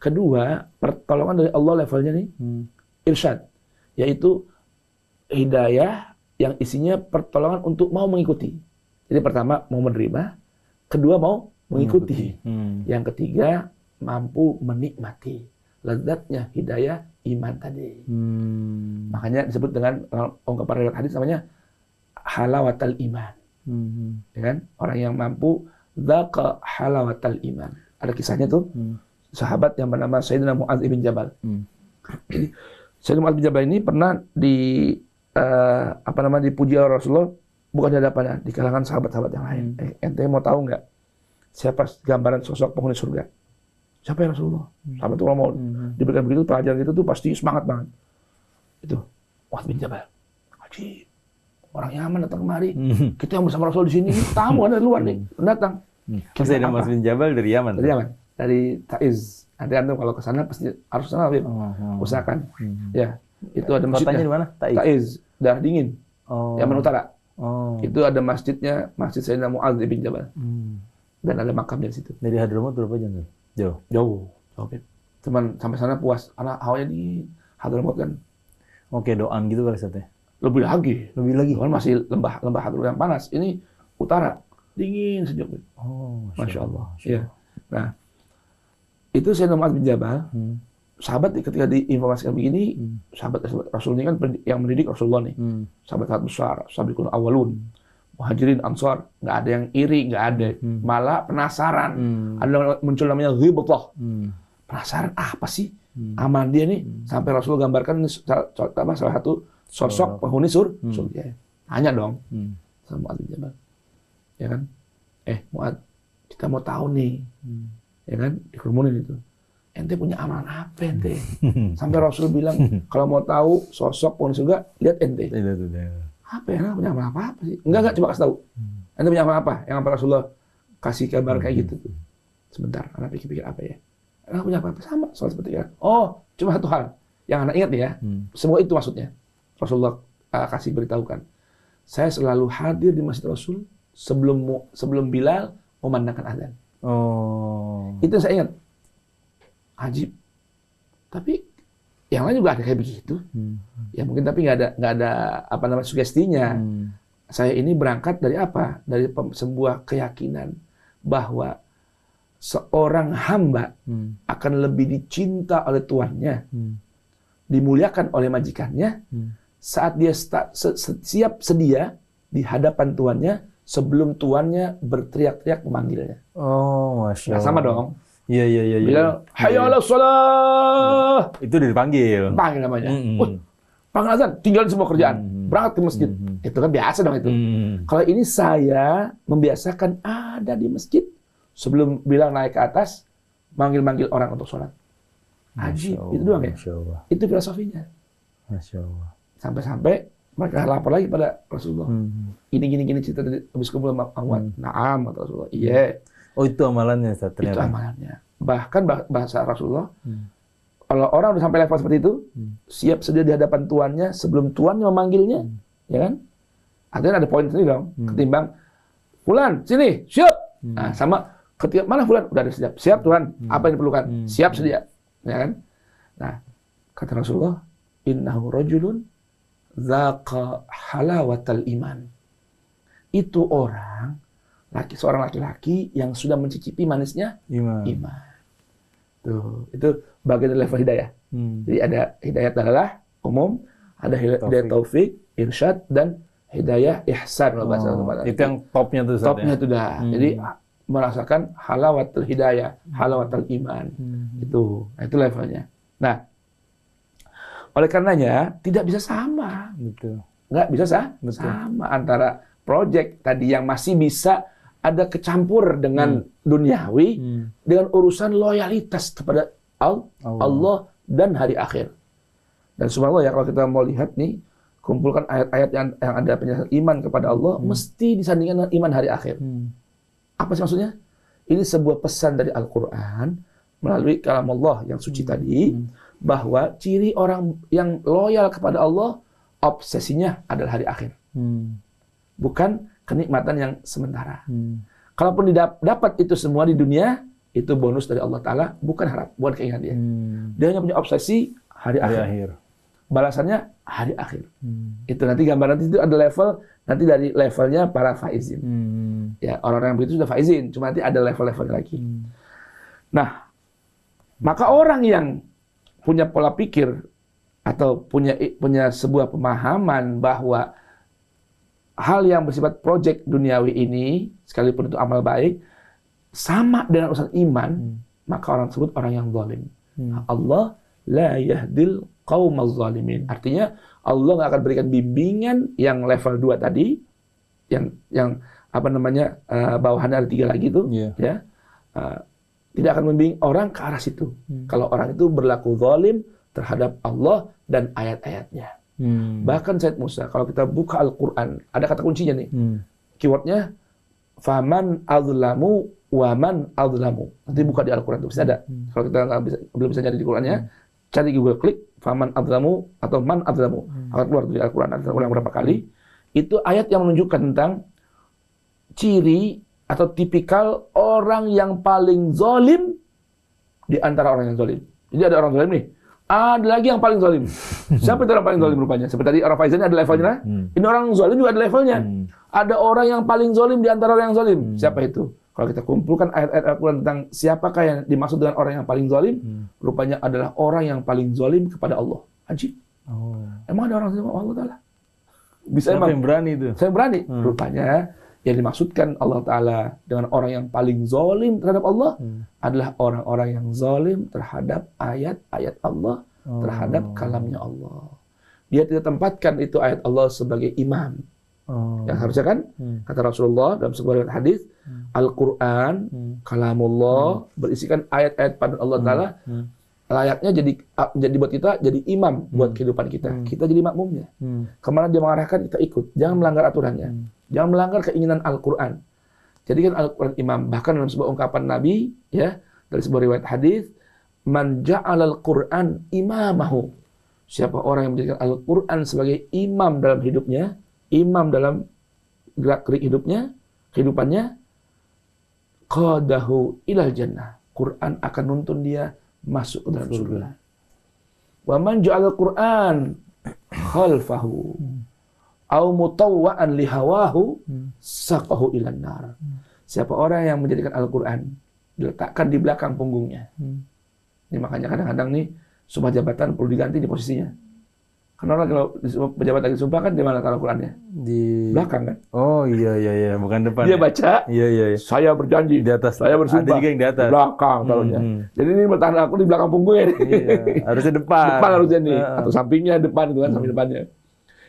Kedua, pertolongan dari Allah levelnya nih, irsyad. Yaitu hidayah yang isinya pertolongan untuk mau mengikuti. Jadi pertama mau menerima, kedua mau mengikuti. Yang ketiga mampu menikmati lezatnya hidayah iman tadi. Makanya disebut dengan ungkapan riwayat hadis namanya halawatal iman. Ya kan? Orang yang mampu dzaqa halawatal iman. Ada kisahnya tuh. Sahabat yang bernama Sayyidina Mu'adz bin Jabal. Jadi Sayyidina Mu'adz bin Jabal ini pernah dipuji oleh Rasulullah bukan di hadapannya, di kalangan sahabat-sahabat yang lain. Ente mau tahu nggak siapa gambaran sosok penghuni surga? Siapa ya Rasulullah? Sahabat itu kalau mau diberikan begitu pelajaran gitu tuh pasti semangat banget. Itu Mu'adz bin Jabal. Ajib. Orang Yaman datang kemari. Kita yang bersama Rasul di sini, tamu ada di luar nih, datang. Sayyidina Mu'adz bin Jabal dari Yaman. Dari Yaman, dari Taiz. Nanti antum kalau ke sana pasti harus sana, Habib. Usahakan. Ya, itu ada masjidnya. Kotanya di mana? Taiz, daerah dingin. Yaman Utara. Oh. Itu ada masjidnya, Masjid Sayyidina Mu'adz bin Jabal. Dan ada makamnya di situ. Dari Hadramaut berapa jam? Jauh. Jauh, Habib. Cuman sampai sana puas, karena hawanya di Hadramaut kan. Oke, doan gitu kali Ustaz ya. Lebih lagi. Kan masih lembah Hadramaut yang panas. Ini utara, dingin sejuk. Oh, Masya Allah. Iya. Nah, itu Sayyidina Mu'adz bin Jabal. Sahabat ketika diinformasikan begini, sahabat Rasul ini kan yang mendidik Rasulullah nih. Sahabat besar, sahabiqul awalun, muhajirin, ansar, nggak ada yang iri, nggak ada. Malah penasaran. Ada muncul namanya ghibthah. Penasaran apa sih amal dia nih? Sampai Rasul gambarkan ini salah satu sosok penghuni surga. Tanya dong sama Mu'adz bin Jabal. Ya kan? Mu'adz, kita mau tahu nih. Ya kan? Dikerumunin itu. Ente punya amalan apa ente? Sampai Rasul bilang, kalau mau tahu sosok penghuni surga, lihat ente. Apa ya? Punya amalan apa sih? Enggak, coba kasih tahu. Ente punya amalan apa? Yang apa Rasulullah kasih kabar kayak gitu tuh. Sebentar, anak pikir-pikir apa ya? Anak punya apa? Sama, soal seperti itu. Oh, cuma satu hal. Yang anak ingat ya, semua itu maksudnya. Rasulullah kasih beritahukan. Saya selalu hadir di Masjid Rasul sebelum Bilal memandangkan azan. Oh. Itu saya ingat. Ajib. Tapi yang lain juga ada kayak begitu. Ya mungkin tapi nggak ada sugestinya. Saya ini berangkat dari apa? Dari sebuah keyakinan bahwa seorang hamba akan lebih dicinta oleh tuannya, dimuliakan oleh majikannya, saat dia siap sedia di hadapan tuannya sebelum tuannya berteriak-teriak memanggilnya. Oh, Masya Allah. Nah, sama dong. Iya. Bilang, hayya 'alas shalah. Itu udah dipanggil. Panggil namanya. Panggil azan, tinggalin semua kerjaan. Berangkat ke masjid. Itu kan biasa dong itu. Kalau ini saya membiasakan ada di masjid sebelum bilang naik ke atas, manggil-manggil orang untuk sholat. Ajib. Itu doang ya. Itu filosofinya. Masya Allah. Sampai-sampai mereka lapor lagi pada Rasulullah. Gini cerita tadi habis kumpul sama Mu'adz. Naam, kata Rasulullah. Iya. Oh, itu amalannya Ustaz, ternyata. Itu amalannya. Bahkan bahasa Rasulullah, kalau orang udah sampai level seperti itu, siap sedia di hadapan tuannya sebelum tuannya memanggilnya, ya kan? Artinya ada poin sendiri dong. Ketimbang, Fulan, sini, siap. Nah, sama ketika mana Fulan udah ada siap. Siap Tuhan, apa yang diperlukan? Siap sedia, ya kan? Nah, kata Rasulullah, innahu rajulun dzaqa halawatal iman. Itu seorang laki-laki yang sudah mencicipi manisnya iman. Tuh, itu bagian dari level hidayah. Jadi ada hidayah adalah umum, ada hidayah taufik, irsyad, dan hidayah ihsan. Itu yang topnya tuh. Topnya itu dah. Jadi merasakan halawatul hidayah, halawatul iman. Itu levelnya. Nah, oleh karenanya tidak bisa sama. Betul. Nggak bisa sama antara project tadi yang masih bisa ada kecampur dengan duniawi dengan urusan loyalitas kepada Allah dan hari akhir. Dan subhanallah ya, kalau kita mau lihat nih, kumpulkan ayat-ayat yang ada penjelasan iman kepada Allah, mesti disandingkan dengan iman hari akhir. Apa sih maksudnya? Ini sebuah pesan dari Al-Quran melalui kalam Allah yang suci tadi, bahwa ciri orang yang loyal kepada Allah, obsesinya adalah hari akhir. Bukan kenikmatan yang sementara. Kalaupun dapat itu semua di dunia, itu bonus dari Allah Ta'ala, bukan keinginan dia. Dia hanya punya obsesi hari akhir. balasannya hari akhir. Itu nanti gambaran itu ada level, nanti dari levelnya para faizin. Ya, orang-orang yang begitu sudah faizin, cuma nanti ada level-levelnya lagi. Nah, maka orang yang punya pola pikir atau punya sebuah pemahaman bahwa hal yang bersifat projek duniawi ini, sekalipun itu amal baik, sama dengan urusan iman, maka orang tersebut orang yang zalim. Allah la yahdil qaumaz zalimin. Artinya Allah nggak akan berikan bimbingan yang level 2 tadi, yang apa namanya bawahannya ada 3 lagi tuh, ya. Tidak akan membimbing orang ke arah situ. Kalau orang itu berlaku zalim terhadap Allah dan ayat-ayatnya. Bahkan Said Musa, kalau kita buka Al-Quran, ada kata kuncinya nih. Keywordnya, faman azlamu waman azlamu. Nanti buka di Al-Quran itu, bisa ada. Kalau kita belum bisa nyari di Qurannya, cari Google, klik faman azlamu atau man azlamu. Akan keluar di Al-Quran, ada ulang berapa kali. Itu ayat yang menunjukkan tentang ciri atau tipikal orang yang paling zalim di antara orang yang zalim. Jadi ada orang zalim nih. Ada lagi yang paling zalim. Siapa itu orang paling zalim rupanya? Seperti tadi orang faizin ada levelnya. Ini orang zalim juga ada levelnya. Ada orang yang paling zalim di antara orang yang zalim. Siapa itu? Kalau kita kumpulkan ayat-ayat Al-Quran tentang siapakah yang dimaksud dengan orang yang paling zalim, rupanya adalah orang yang paling zalim kepada Allah. Haji. Emang ada orang zalim kepada Allah Ta'ala? Bisa Siapa emang? yang berani itu? Saya berani. Rupanya yang dimaksudkan Allah Ta'ala dengan orang yang paling zalim terhadap Allah adalah orang-orang yang zalim terhadap ayat-ayat Allah, terhadap kalamnya Allah. Dia tidak tempatkan itu ayat Allah sebagai imam. Yang harusnya kan, kata Rasulullah dalam sebuah riwayat hadis, Al-Quran, kalamullah, berisikan ayat-ayat pada Allah Ta'ala, layaknya jadi buat kita jadi imam buat kehidupan kita. Kita jadi makmumnya. Kemana dia mengarahkan kita ikut. Jangan melanggar aturannya. Jangan melanggar keinginan Al-Quran. Jadi kan Al-Quran imam. Bahkan dalam sebuah ungkapan Nabi, ya, dari sebuah riwayat hadis, man ja'alal Quran imamahu. Siapa orang yang menjadikan Al-Quran sebagai imam dalam hidupnya, imam dalam gerak-gerik hidupnya, kehidupannya, qadahu ilal jannah. Quran akan nuntun dia masuk ke dalam surga. Wa man ja'alal Quran khalfahu au mutawwa'an li hawahu saqahu ilan nar. Siapa orang yang menjadikan Al-Quran diletakkan di belakang punggungnya. Ini makanya kadang-kadang nih sumpah jabatan perlu diganti di posisinya. Karena orang kalau pejabat lagi sumpah kan di mana Al-Qurannya? Di belakang kan? Oh iya, bukan depan. Dia baca. Iya. Saya berjanji di atas. Saya bersumpah. Ada juga yang di atas. Di belakang taruhnya. Jadi ini bertahan aku di belakang punggungnya. Iya, harusnya depan. Depan harusnya nih, atau sampingnya depan itu kan, samping depannya.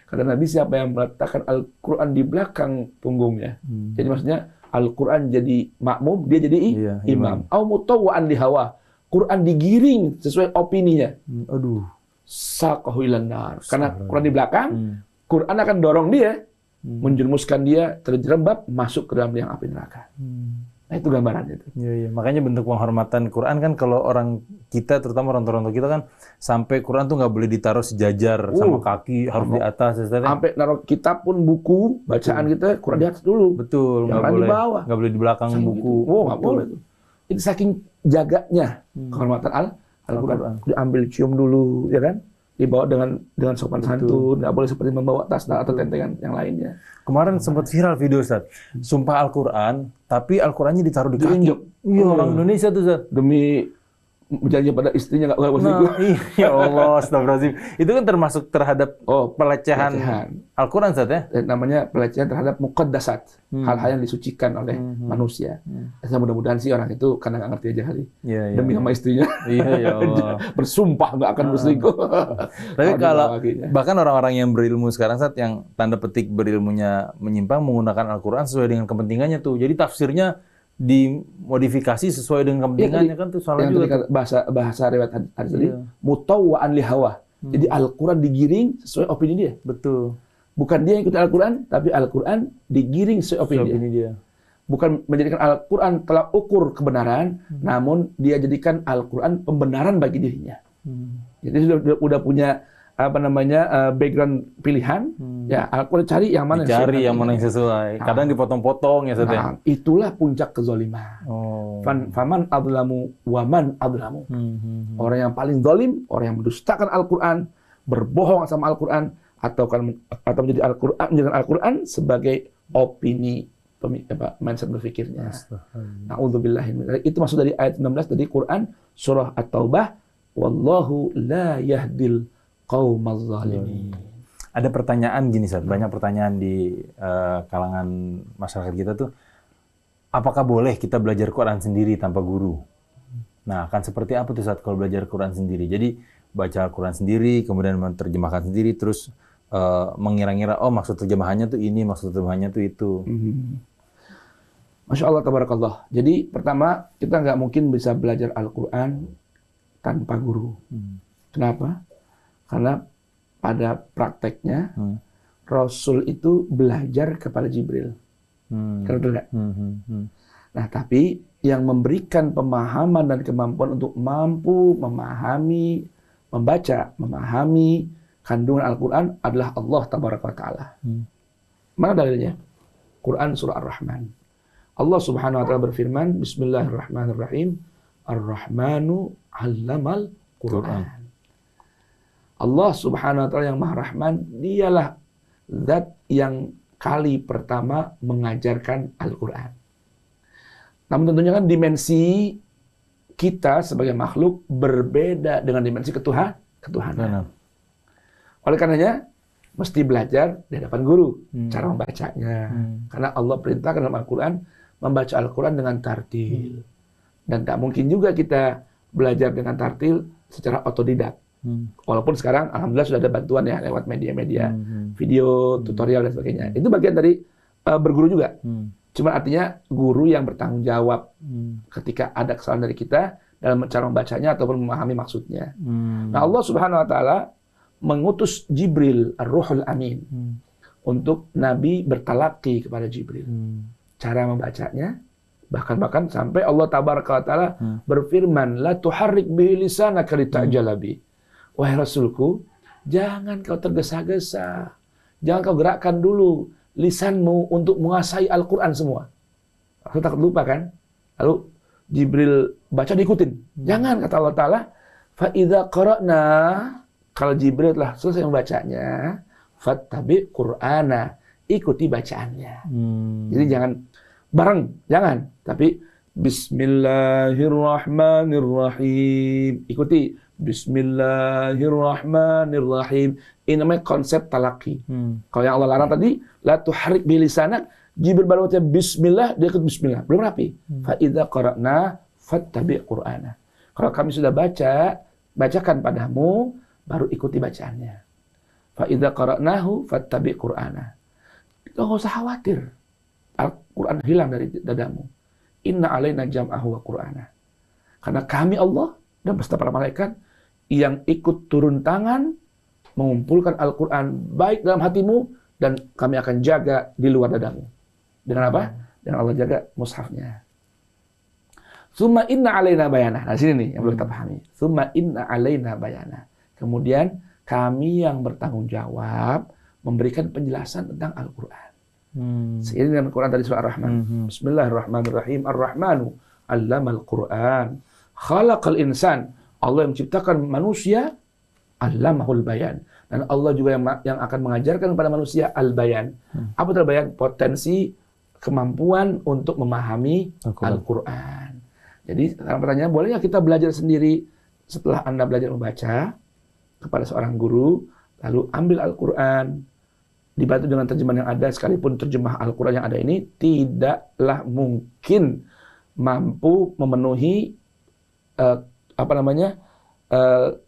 Kata Nabi, siapa yang meletakkan Al-Quran di belakang punggungnya. Jadi maksudnya Al-Quran jadi makmum, dia jadi imam. Au mutawwa'an li hawa. Quran digiring sesuai opininya. Saqahu ilan nar. Karena Quran di belakang, Quran akan dorong dia, menjerumuskan dia terjerembab masuk ke dalam yang api neraka. Nah itu gambarannya itu. Iya. Makanya bentuk penghormatan Quran kan kalau orang kita, terutama orang tua kita kan, sampai Quran tuh nggak boleh ditaruh sejajar sama kaki, harus di atas. Sampai naruh kitab pun buku bacaan kita Quran di atas dulu. Betul. Nggak boleh di bawah. Nggak boleh di belakang buku. Gitu. Nggak boleh. Itu saking jaganya kehormatan Al-Quran. Diambil cium dulu, ya kan? Dibawa dengan sopan santun, nggak boleh seperti membawa tas atau tentengan yang lainnya. Kemarin sempat viral video, Ustaz. Sumpah Al-Quran, tapi Al-Qurannya ditaruh di kaki. Iya, orang Indonesia tuh, Ustaz. Demi berjanji pada istrinya nggak boleh berselingkuh. Ya Allah, astagfirullahaladzim. Itu kan termasuk terhadap pelecehan Al-Quran, Ustaz ya? Namanya pelecehan terhadap muqaddasat. Hal-hal yang disucikan oleh manusia. Mudah-mudahan sih orang itu karena nggak ngerti aja kali. Demi sama istrinya. Iya, ya Allah. Bersumpah nggak akan berselingkuh. Tapi kalau bahkan orang-orang yang berilmu sekarang, Ustaz, yang tanda petik berilmunya menyimpang, menggunakan Al-Quran sesuai dengan kepentingannya tuh. Jadi tafsirnya dimodifikasi sesuai dengan kepentingannya kan tuh soalnya juga bahasa riwayat hadis tadi mutawwa'an li hawa. Jadi Al-Quran digiring sesuai opini dia. Betul. Bukan dia yang ikut Al-Quran, tapi Al-Quran digiring sesuai opini dia. Bukan menjadikan Al-Quran telah ukur kebenaran, namun dia jadikan Al-Quran pembenaran bagi dirinya. Jadi sudah punya background pilihan, ya Al-Quran cari yang mana yang sesuai. Kadang dipotong-potong ya, Ustaz. Itulah puncak kezaliman. Faman adlamu waman adlamu. Orang yang paling zalim, orang yang mendustakan Al-Quran, berbohong sama Al-Quran, atau menjadi Al-Quran sebagai opini mindset berpikirnya. Na'udzubillah. Itu maksud dari ayat 16 dari Quran surah At-Taubah, wallahu la yahdil qaumal zalimin. Ada pertanyaan gini, Ustaz. Banyak pertanyaan di kalangan masyarakat kita tuh, apakah boleh kita belajar Quran sendiri tanpa guru? Nah, akan seperti apa tuh Ustaz kalau belajar Quran sendiri? Jadi baca Al-Quran sendiri, kemudian menerjemahkan sendiri, terus mengira-ngira, oh maksud terjemahannya tuh ini, maksud terjemahannya tuh itu. Masya Allah, tabarakallah. Jadi pertama, kita nggak mungkin bisa belajar Al-Quran tanpa guru. Kenapa? Karena pada prakteknya, Rasul itu belajar kepada Jibril. Karena betul nggak? Nah, tapi yang memberikan pemahaman dan kemampuan untuk mampu memahami, membaca, memahami kandungan Al-Quran adalah Allah Tabaraka wa Ta'ala. Mana dalilnya? Quran surah Ar-Rahman. Allah Subhanahu wa Ta'ala berfirman, Bismillahirrahmanirrahim, Ar-Rahmanu 'allamal Quran. Allah Subhanahu wa Ta'ala yang Maha Rahman, dialah zat yang kali pertama mengajarkan Al-Quran. Namun tentunya kan dimensi kita sebagai makhluk berbeda dengan dimensi ketuhanan. Oleh karenanya, mesti belajar di hadapan guru, cara membacanya. Karena Allah perintahkan dalam Al-Quran, membaca Al-Quran dengan tartil. Dan tak mungkin juga kita belajar dengan tartil secara otodidak. Walaupun sekarang, alhamdulillah sudah ada bantuan ya, lewat media-media, video, tutorial, dan sebagainya. Itu bagian dari berguru juga. Cuma artinya, guru yang bertanggung jawab ketika ada kesalahan dari kita, dalam cara membacanya ataupun memahami maksudnya. Nah, Allah Subhanahu wa Ta'ala mengutus Jibril, Ar-Ruhul Amin, untuk Nabi bertalaki kepada Jibril. Cara membacanya, bahkan sampai Allah Tabaraka wa Ta'ala berfirman, La tuharrik bihi lisanaka lita'jala bi. Wahai Rasulku, jangan kau tergesa-gesa. Jangan kau gerakkan dulu lisanmu untuk menguasai Al-Quran semua. Aku takut lupa kan? Lalu Jibril baca diikutin. Jangan, kata Allah Ta'ala, فَإِذَا قَرَأْنَا, kalau Jibril telah selesai membacanya, fattabi Qur'ana, ikuti bacaannya. Jadi jangan bareng, jangan. Tapi Bismillahirrahmanirrahim, ikuti Bismillahirrahmanirrahim. Ini namanya konsep talaki. Kalau yang Allah larang tadi, la tuharrik bilisanak, Jibril baru baca Bismillah, dia ikut Bismillah. Belum rapi. Fa idza qara'na fattabi Qur'ana. Kalau kami sudah bacakan padamu, baru ikuti bacaannya. Fa idza qara'nahu fattabi Qur'ana. Enggak usah khawatir. Al-Qur'an hilang dari dadamu. Inna alaina jam'ahu wa Qur'ana. Karena kami Allah dan beserta para malaikat yang ikut turun tangan mengumpulkan Al-Qur'an baik dalam hatimu dan kami akan jaga di luar dadamu. Dengan apa? Dengan Allah jaga mushafnya. Summa inna alaina bayana. Nah, sini nih yang perlu kita pahami. Summa inna alaina bayana. Kemudian kami yang bertanggung jawab memberikan penjelasan tentang Al-Quran. Seiring dengan Quran tadi surah Ar-Rahman. Bismillahirrahmanirrahim. Ar-Rahmanu 'allamal Quran. Khalaqal insan. Allah yang menciptakan manusia, 'allamahul bayan. Dan Allah juga yang akan mengajarkan kepada manusia al-bayan. Apa itu al-bayan? Potensi kemampuan untuk memahami Al-Quran. Jadi sekarang pertanyaan, boleh nggak kita belajar sendiri setelah Anda belajar membaca kepada seorang guru, lalu ambil Al-Quran, dibantu dengan terjemahan yang ada, sekalipun terjemah Al-Quran yang ada ini tidaklah mungkin mampu memenuhi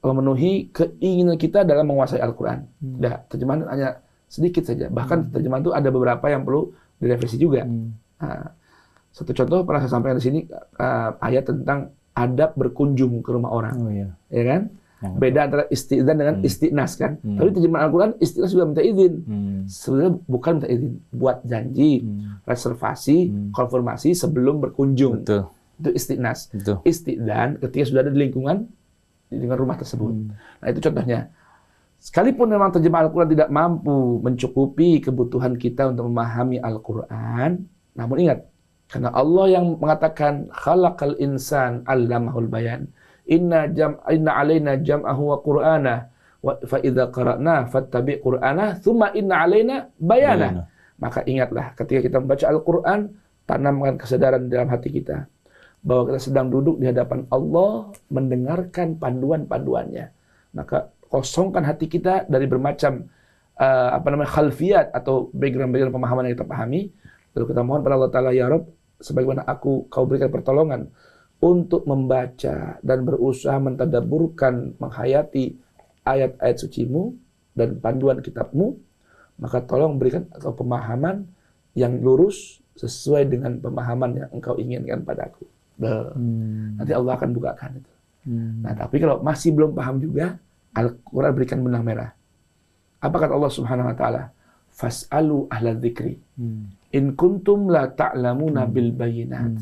memenuhi keinginan kita dalam menguasai Al-Quran. Terjemahan hanya sedikit saja. Bahkan terjemahan itu ada beberapa yang perlu direvisi juga. Satu contoh pernah saya sampaikan di sini, ayat tentang adab berkunjung ke rumah orang. Ya kan? Beda antara isti'dzan dengan isti'nas kan. Tapi terjemahan Al-Quran isti'nas juga minta izin. Sebenarnya bukan minta izin, buat janji, reservasi, konfirmasi sebelum berkunjung. Betul. Itu isti'nas. Isti'dzan ketika sudah ada di lingkungan rumah tersebut. Nah, itu contohnya. Sekalipun memang terjemahan Al-Quran tidak mampu mencukupi kebutuhan kita untuk memahami Al-Quran, namun ingat, karena Allah yang mengatakan khalaqal insan 'allamahul bayan. Inna alaina jam'ahu wa Qur'ana fa idza qara'na fattabi' qur'ana tsumma inna 'alaina bayana. Maka ingatlah ketika kita membaca Al-Qur'an, tanamkan kesadaran dalam hati kita bahwa kita sedang duduk di hadapan Allah mendengarkan panduan-panduannya. Maka kosongkan hati kita dari bermacam khalfiyat atau background pemahaman yang kita pahami. Lalu kita mohon pada Allah Ta'ala, ya Rabb, sebagaimana kau berikan pertolongan untuk membaca dan berusaha mentadabburkan, menghayati ayat-ayat sucimu dan panduan kitabmu, maka tolong berikan atau pemahaman yang lurus sesuai dengan pemahaman yang engkau inginkan padaku. Nanti Allah akan bukakan itu. Nah, tapi kalau masih belum paham juga, Al-Quran berikan benang merah. Apa kata Allah Subhanahu Wa Taala? Fas'alu ahla dzikri in kuntum la ta'lamuna bil bayinat.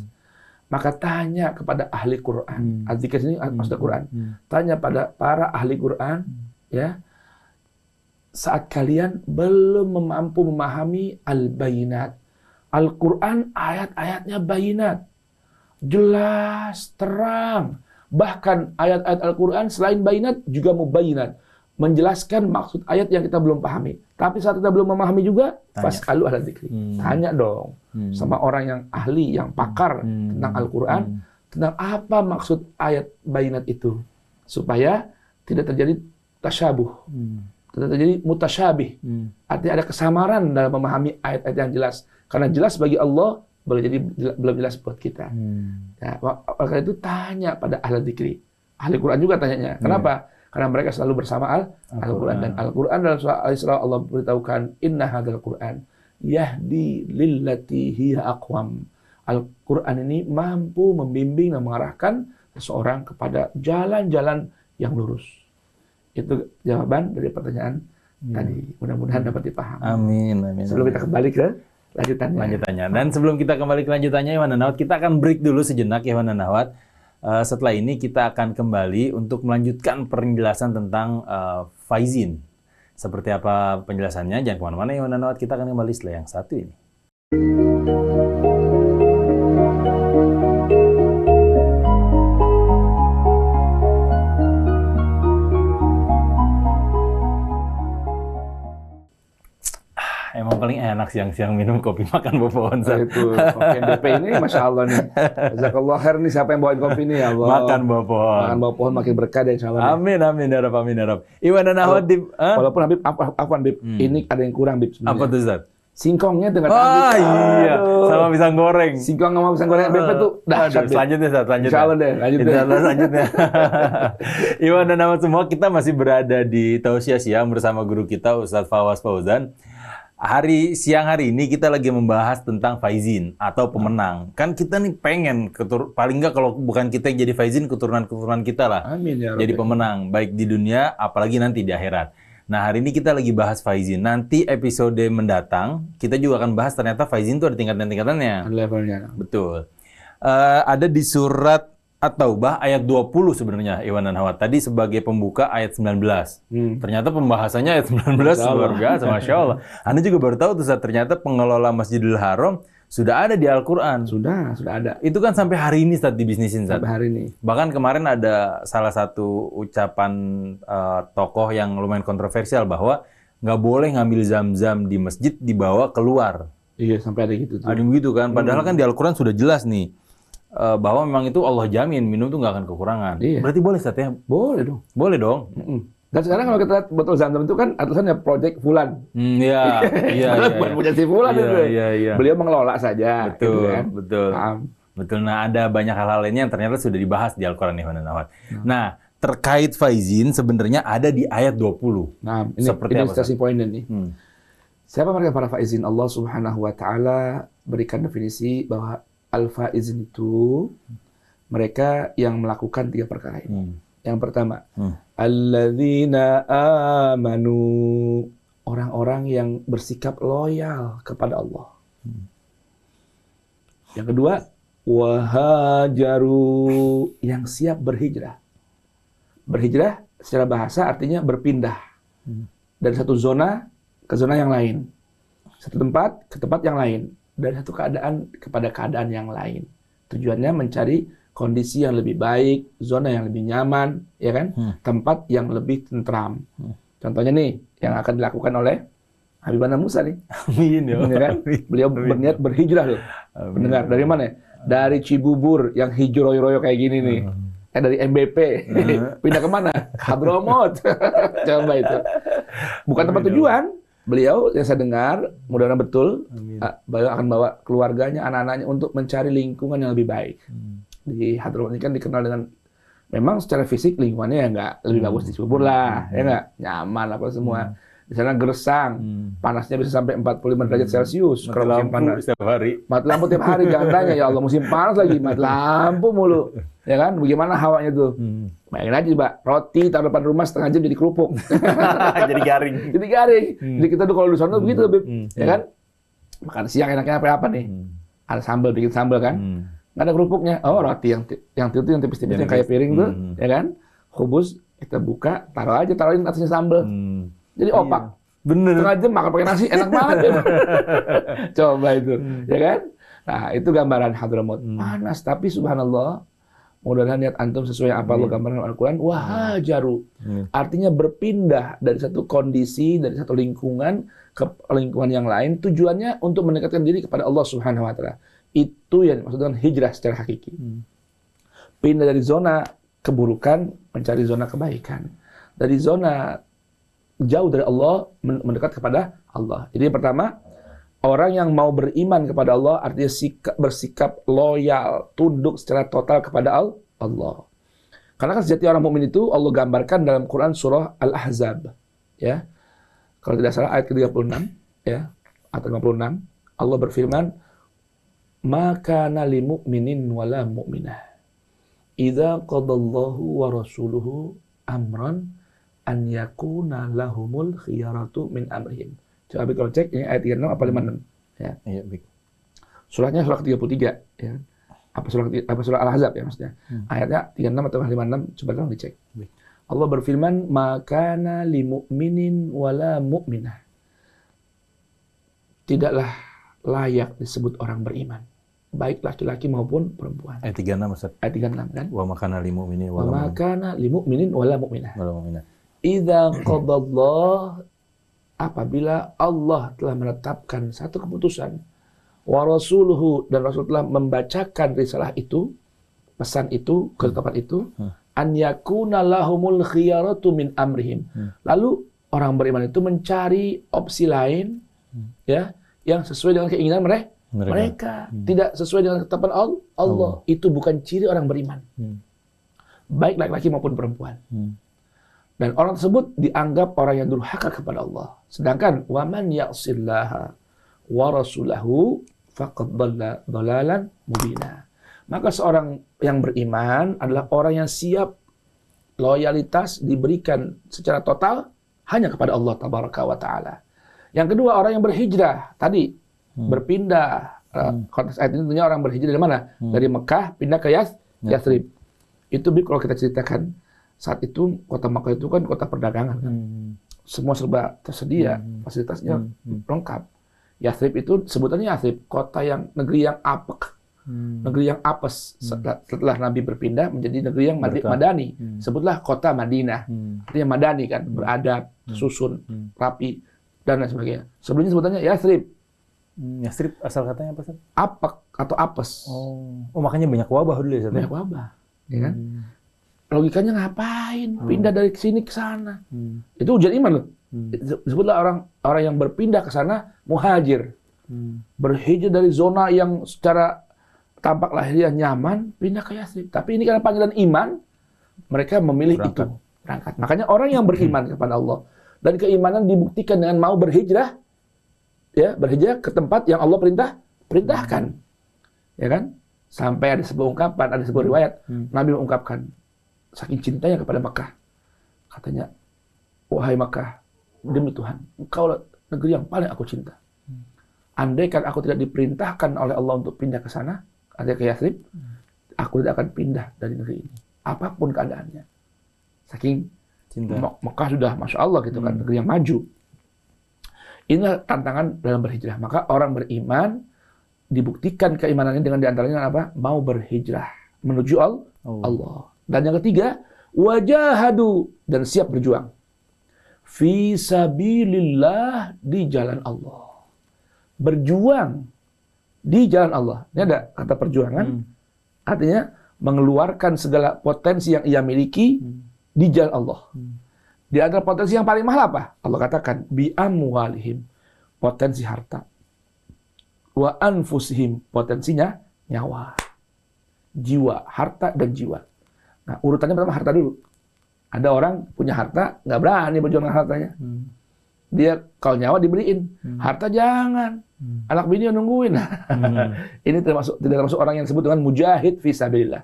Maka tanya kepada ahli Quran. Al-Dzikr ini maksudnya Quran. Tanya pada para ahli Quran, ya, saat kalian belum mampu memahami al-bayinat. Al-Quran ayat-ayatnya bayinat, jelas, terang. Bahkan ayat-ayat Al-Quran selain bayinat juga mubayinat, menjelaskan maksud ayat yang kita belum pahami. Tapi saat kita belum memahami juga, fas'alu ahla dzikri. Tanya dong sama orang yang ahli, yang pakar tentang Al-Quran, tentang apa maksud ayat bayinat itu, supaya tidak terjadi tasyabuh, tidak terjadi mutasyabih. Artinya ada kesamaran dalam memahami ayat-ayat yang jelas. Karena jelas bagi Allah, boleh jadi belum jelas buat kita. Ya, oleh itu tanya pada ahli dzikri. Ahli Quran juga tanyanya. Kenapa? Karena mereka selalu bersama Al-Quran. Dan Al-Quran dalam surah Al-Isra Allah beritahukan, inna hadzal Quran yahdi lillati hiya aqwam. Al-Quran ini mampu membimbing dan mengarahkan seseorang kepada jalan-jalan yang lurus. Itu jawaban dari pertanyaan tadi. Mudah-mudahan dapat dipahami. Amin. Sebelum kita kembali ke lanjutannya. Dan sebelum kita kembali ke lanjutannya, Iwan dan Nahwat, kita akan break dulu sejenak, Iwan dan Nahwat. Setelah ini kita akan kembali untuk melanjutkan penjelasan tentang faizin. Seperti apa penjelasannya? Jangan kemana-mana, Iwan dan Nahwat. Kita akan kembali setelah yang satu ini. Emang paling enak siang-siang minum kopi makan buah pohon. Itu kopi NDP ini, Masya Allah nih. Jazakallah khair nih, siapa yang bawain kopi ini, ya Allah. Makan buah pohon. Makan buah pohon makin berkah deh, insya Allah. Amin, ya Rabb, amin, ya Rabb. Iwan dan Nahwat, walaupun Habib, afwan Habib, ini ada yang kurang, Habib, sebenarnya. Apa tuh, Ustaz? Singkongnya dengan iya, sama pisang goreng. Singkong sama pisang goreng BP tuh dahsyat. Selanjutnya, Ustaz, selanjutnya. Insya Allah deh, selanjutnya. Iwan dan Nahwat semua, kita masih berada di Tausiah Siang bersama guru kita, Ustaz Fawaz Fauzan. Siang hari ini kita lagi membahas tentang faizin atau pemenang. Kan kita nih pengen, paling nggak kalau bukan kita yang jadi faizin, keturunan-keturunan kita lah. Amin, ya Rabbi. Jadi pemenang, baik di dunia, apalagi nanti di akhirat. Nah, hari ini kita lagi bahas faizin. Nanti episode mendatang, kita juga akan bahas ternyata faizin itu ada tingkatan-tingkatannya. Levelnya. Betul. Ada di surat At-Taubah ayat 20 sebenarnya, Iwan dan Nahwat. Tadi sebagai pembuka ayat 19. Ternyata pembahasannya ayat 19 luar biasa, Masya Allah. Anda juga baru tahu tuh, ternyata pengelola Masjidil Haram sudah ada di Al-Quran. Sudah ada. Itu kan sampai hari ini dibisnisin. Sampai hari ini. Bahkan kemarin ada salah satu ucapan tokoh yang lumayan kontroversial bahwa nggak boleh ngambil zam-zam di masjid dibawa keluar. Iya, sampai ada gitu tuh. Ada begitu kan. Padahal kan di Al-Quran sudah jelas nih. Bahwa memang itu Allah jamin minum tuh nggak akan kekurangan. Iya. Berarti boleh, Ustaz ya? Boleh dong. Boleh dong. Dan sekarang kalau kita lihat botol zam-zam itu kan tulisannya Project Fulan. Iya. Bukan punya si Fulan itu. Iya. Beliau mengelola saja. Betul, gitu kan? betul. Betul. Nah, ada banyak hal-hal lainnya yang ternyata sudah dibahas di Al-Quran, Iwan dan Nahwat. Nah, terkait faizin sebenarnya ada di ayat 20. Nah, ini starting point nih. Siapa mereka para faizin? Allah Subhanahu wa taala berikan definisi bahwa al-faizin itu mereka yang melakukan 3 perkara ini. Yang pertama, alladzina amanu, orang-orang yang bersikap loyal kepada Allah. Yang kedua, wahajaru, yang siap berhijrah. Berhijrah secara bahasa artinya berpindah dari satu zona ke zona yang lain, satu tempat ke tempat yang lain, dari satu keadaan kepada keadaan yang lain. Tujuannya mencari kondisi yang lebih baik, zona yang lebih nyaman, ya kan? Tempat yang lebih tentram. Contohnya nih, yang akan dilakukan oleh Habibana Musa nih. Amin ya. Ya kan? Beliau berniat berhijrah loh. Mendengar dari mana? Dari Cibubur yang hijau royo-royo kayak gini nih. Dari MBP. Pindah kemana? Hadramut. Coba itu. Bukan tempat tujuan. Beliau yang saya dengar, mudah-mudahan betul, beliau akan bawa keluarganya, anak-anaknya untuk mencari lingkungan yang lebih baik. Di Hadramut ini kan dikenal dengan, memang secara fisik lingkungannya ya nggak lebih bagus di Cibubur lah, ya nggak? Nyaman apa semua. Di sana gersang, panasnya bisa sampai 45 derajat Celcius. Mati lampu setiap hari. Mati lampu tiap hari, jangan tanya, ya Allah musim panas lagi, mati lampu mulu. Ya kan, bagaimana hawanya tuh? Bayangin aja Pak, roti taruh depan rumah setengah jam jadi kerupuk. Jadi garing. Jadi garing. Jadi kita tuh kalau di sana begitu, Bib. Ya kan? Makan siang enaknya apa nih? Ada sambal, bikin sambal kan? Nggak ada kerupuknya. Oh, roti yang tipis-tipis yang kayak piring tuh, ya kan? Hubus, kita buka, taruhin atasnya sambal. Jadi opak. Bener. Setengah jam makan pakai nasi, enak banget. Ya. Coba itu, ya kan? Nah, itu gambaran Hadramut. Panas, tapi subhanallah, mudah-mudahan niat antum sesuai apa Allah gambarkan Al-Quran. Wahajaru. Artinya berpindah dari satu kondisi, dari satu lingkungan ke lingkungan yang lain. Tujuannya untuk mendekatkan diri kepada Allah Subhanahu Wa Taala. Itu yang dimaksud dengan hijrah secara hakiki. Pindah dari zona keburukan, mencari zona kebaikan. Dari zona jauh dari Allah, mendekat kepada Allah. Jadi yang pertama, orang yang mau beriman kepada Allah artinya bersikap loyal, tunduk secara total kepada Allah. Karena kan sejati orang mukmin itu Allah gambarkan dalam Quran surah Al-Ahzab, ya. Kalau tidak salah ayat ke-36, ya, atau 56, Allah berfirman, "Ma kana lil mu'minin wala mu'minah idza qadallahu wa rasuluhu amran an yakuna lahumul khiyaratu min amrihim." Coba kalau cek ini ayat 36 apa 56 ya. Iya, baik. Surahnya surah 33 ya. Apa surah Al-Ahzab ya maksudnya. Ayatnya 36 atau 56 coba tolong dicek. Baik. Allah berfirman, "Makana limu'minin wala mu'minah." Tidaklah layak disebut orang beriman, baik laki-laki maupun perempuan. Ayat 36 Ustaz. Ayat 36 kan? Wa makana lil mu'minin Wa makana limu'minin wala mu'minah. wala mu'minah. Idza qadallah, apabila Allah telah menetapkan satu keputusan, wa rasuluhu, dan Rasul telah membacakan risalah itu, pesan itu, ketetapan itu, an yakuna lahumul khiyaratu min amrihim. Lalu orang beriman itu mencari opsi lain, ya, yang sesuai dengan keinginan mereka. Tidak sesuai dengan ketetapan Allah. Itu bukan ciri orang beriman. Baik laki-laki maupun perempuan. Dan orang tersebut dianggap orang yang durhaka kepada Allah. Sedangkan waman ya'sillaha wa rasulahu faqad dhalla dhalalan mubina. Maka seorang yang beriman adalah orang yang siap loyalitas diberikan secara total hanya kepada Allah tabaraka wa taala. Yang kedua, orang yang berhijrah tadi berpindah. Konteks ayat ini tentunya orang berhijrah dari mana? Dari Mekah pindah ke Yathrib. Itu kalau kita ceritakan, saat itu kota Makkah itu kan kota perdagangan kan. Semua serba tersedia, fasilitasnya lengkap. Yathrib itu sebutannya Yathrib, kota yang negeri yang apek, negeri yang apes. Setelah Nabi berpindah menjadi negeri yang madani, sebutlah kota Madinah. Artinya madani kan, beradab, susun, rapi dan lain sebagainya. Sebelumnya sebutannya Yathrib. Yathrib asal katanya apa, Ustaz? Apek atau apes. Oh, makanya banyak wabah dulu ya, Ustaz. Banyak wabah, ya kan? Logikanya ngapain pindah dari sini ke sana? Itu ujian iman loh. Disebutlah orang yang berpindah ke sana muhajir. Berhijrah dari zona yang secara tampak lahiriah nyaman pindah ke Yathrib. Tapi ini karena panggilan iman, mereka memilih berangkat. Makanya orang yang beriman kepada Allah dan keimanan dibuktikan dengan mau berhijrah, ya, berhijrah ke tempat yang Allah perintahkan. Ya kan? Sampai ada sebuah ungkapan, ada sebuah riwayat, Nabi mengungkapkan saking cintanya kepada Makkah. Katanya, "Wahai Makkah, demi Tuhan, engkau negeri yang paling aku cinta. Andaikan aku tidak diperintahkan oleh Allah untuk pindah ke sana, ke Yathrib, aku tidak akan pindah dari negeri ini. Apapun keadaannya." Saking cinta. Makkah sudah, Masya Allah gitu kan, negeri yang maju. Inilah tantangan dalam berhijrah. Maka orang beriman dibuktikan keimanannya dengan diantaranya apa? Mau berhijrah. menuju Allah. Dan yang ketiga, wajahadu, dan siap berjuang. Fi sabilillah, di jalan Allah. Berjuang di jalan Allah. Ini ada kata perjuangan, artinya mengeluarkan segala potensi yang ia miliki di jalan Allah. Di antara potensi yang paling mahal apa? Allah katakan, bi amwalihim, potensi harta. Wa anfusihim, potensinya nyawa. Jiwa, harta dan jiwa. Nah, urutannya pertama harta dulu. Ada orang punya harta, nggak berani berjuang dengan hartanya. Dia kalau nyawa dibeliin, harta jangan. Anak bini nungguin. Ini tidak termasuk orang yang disebut dengan mujahid fi sabilillah.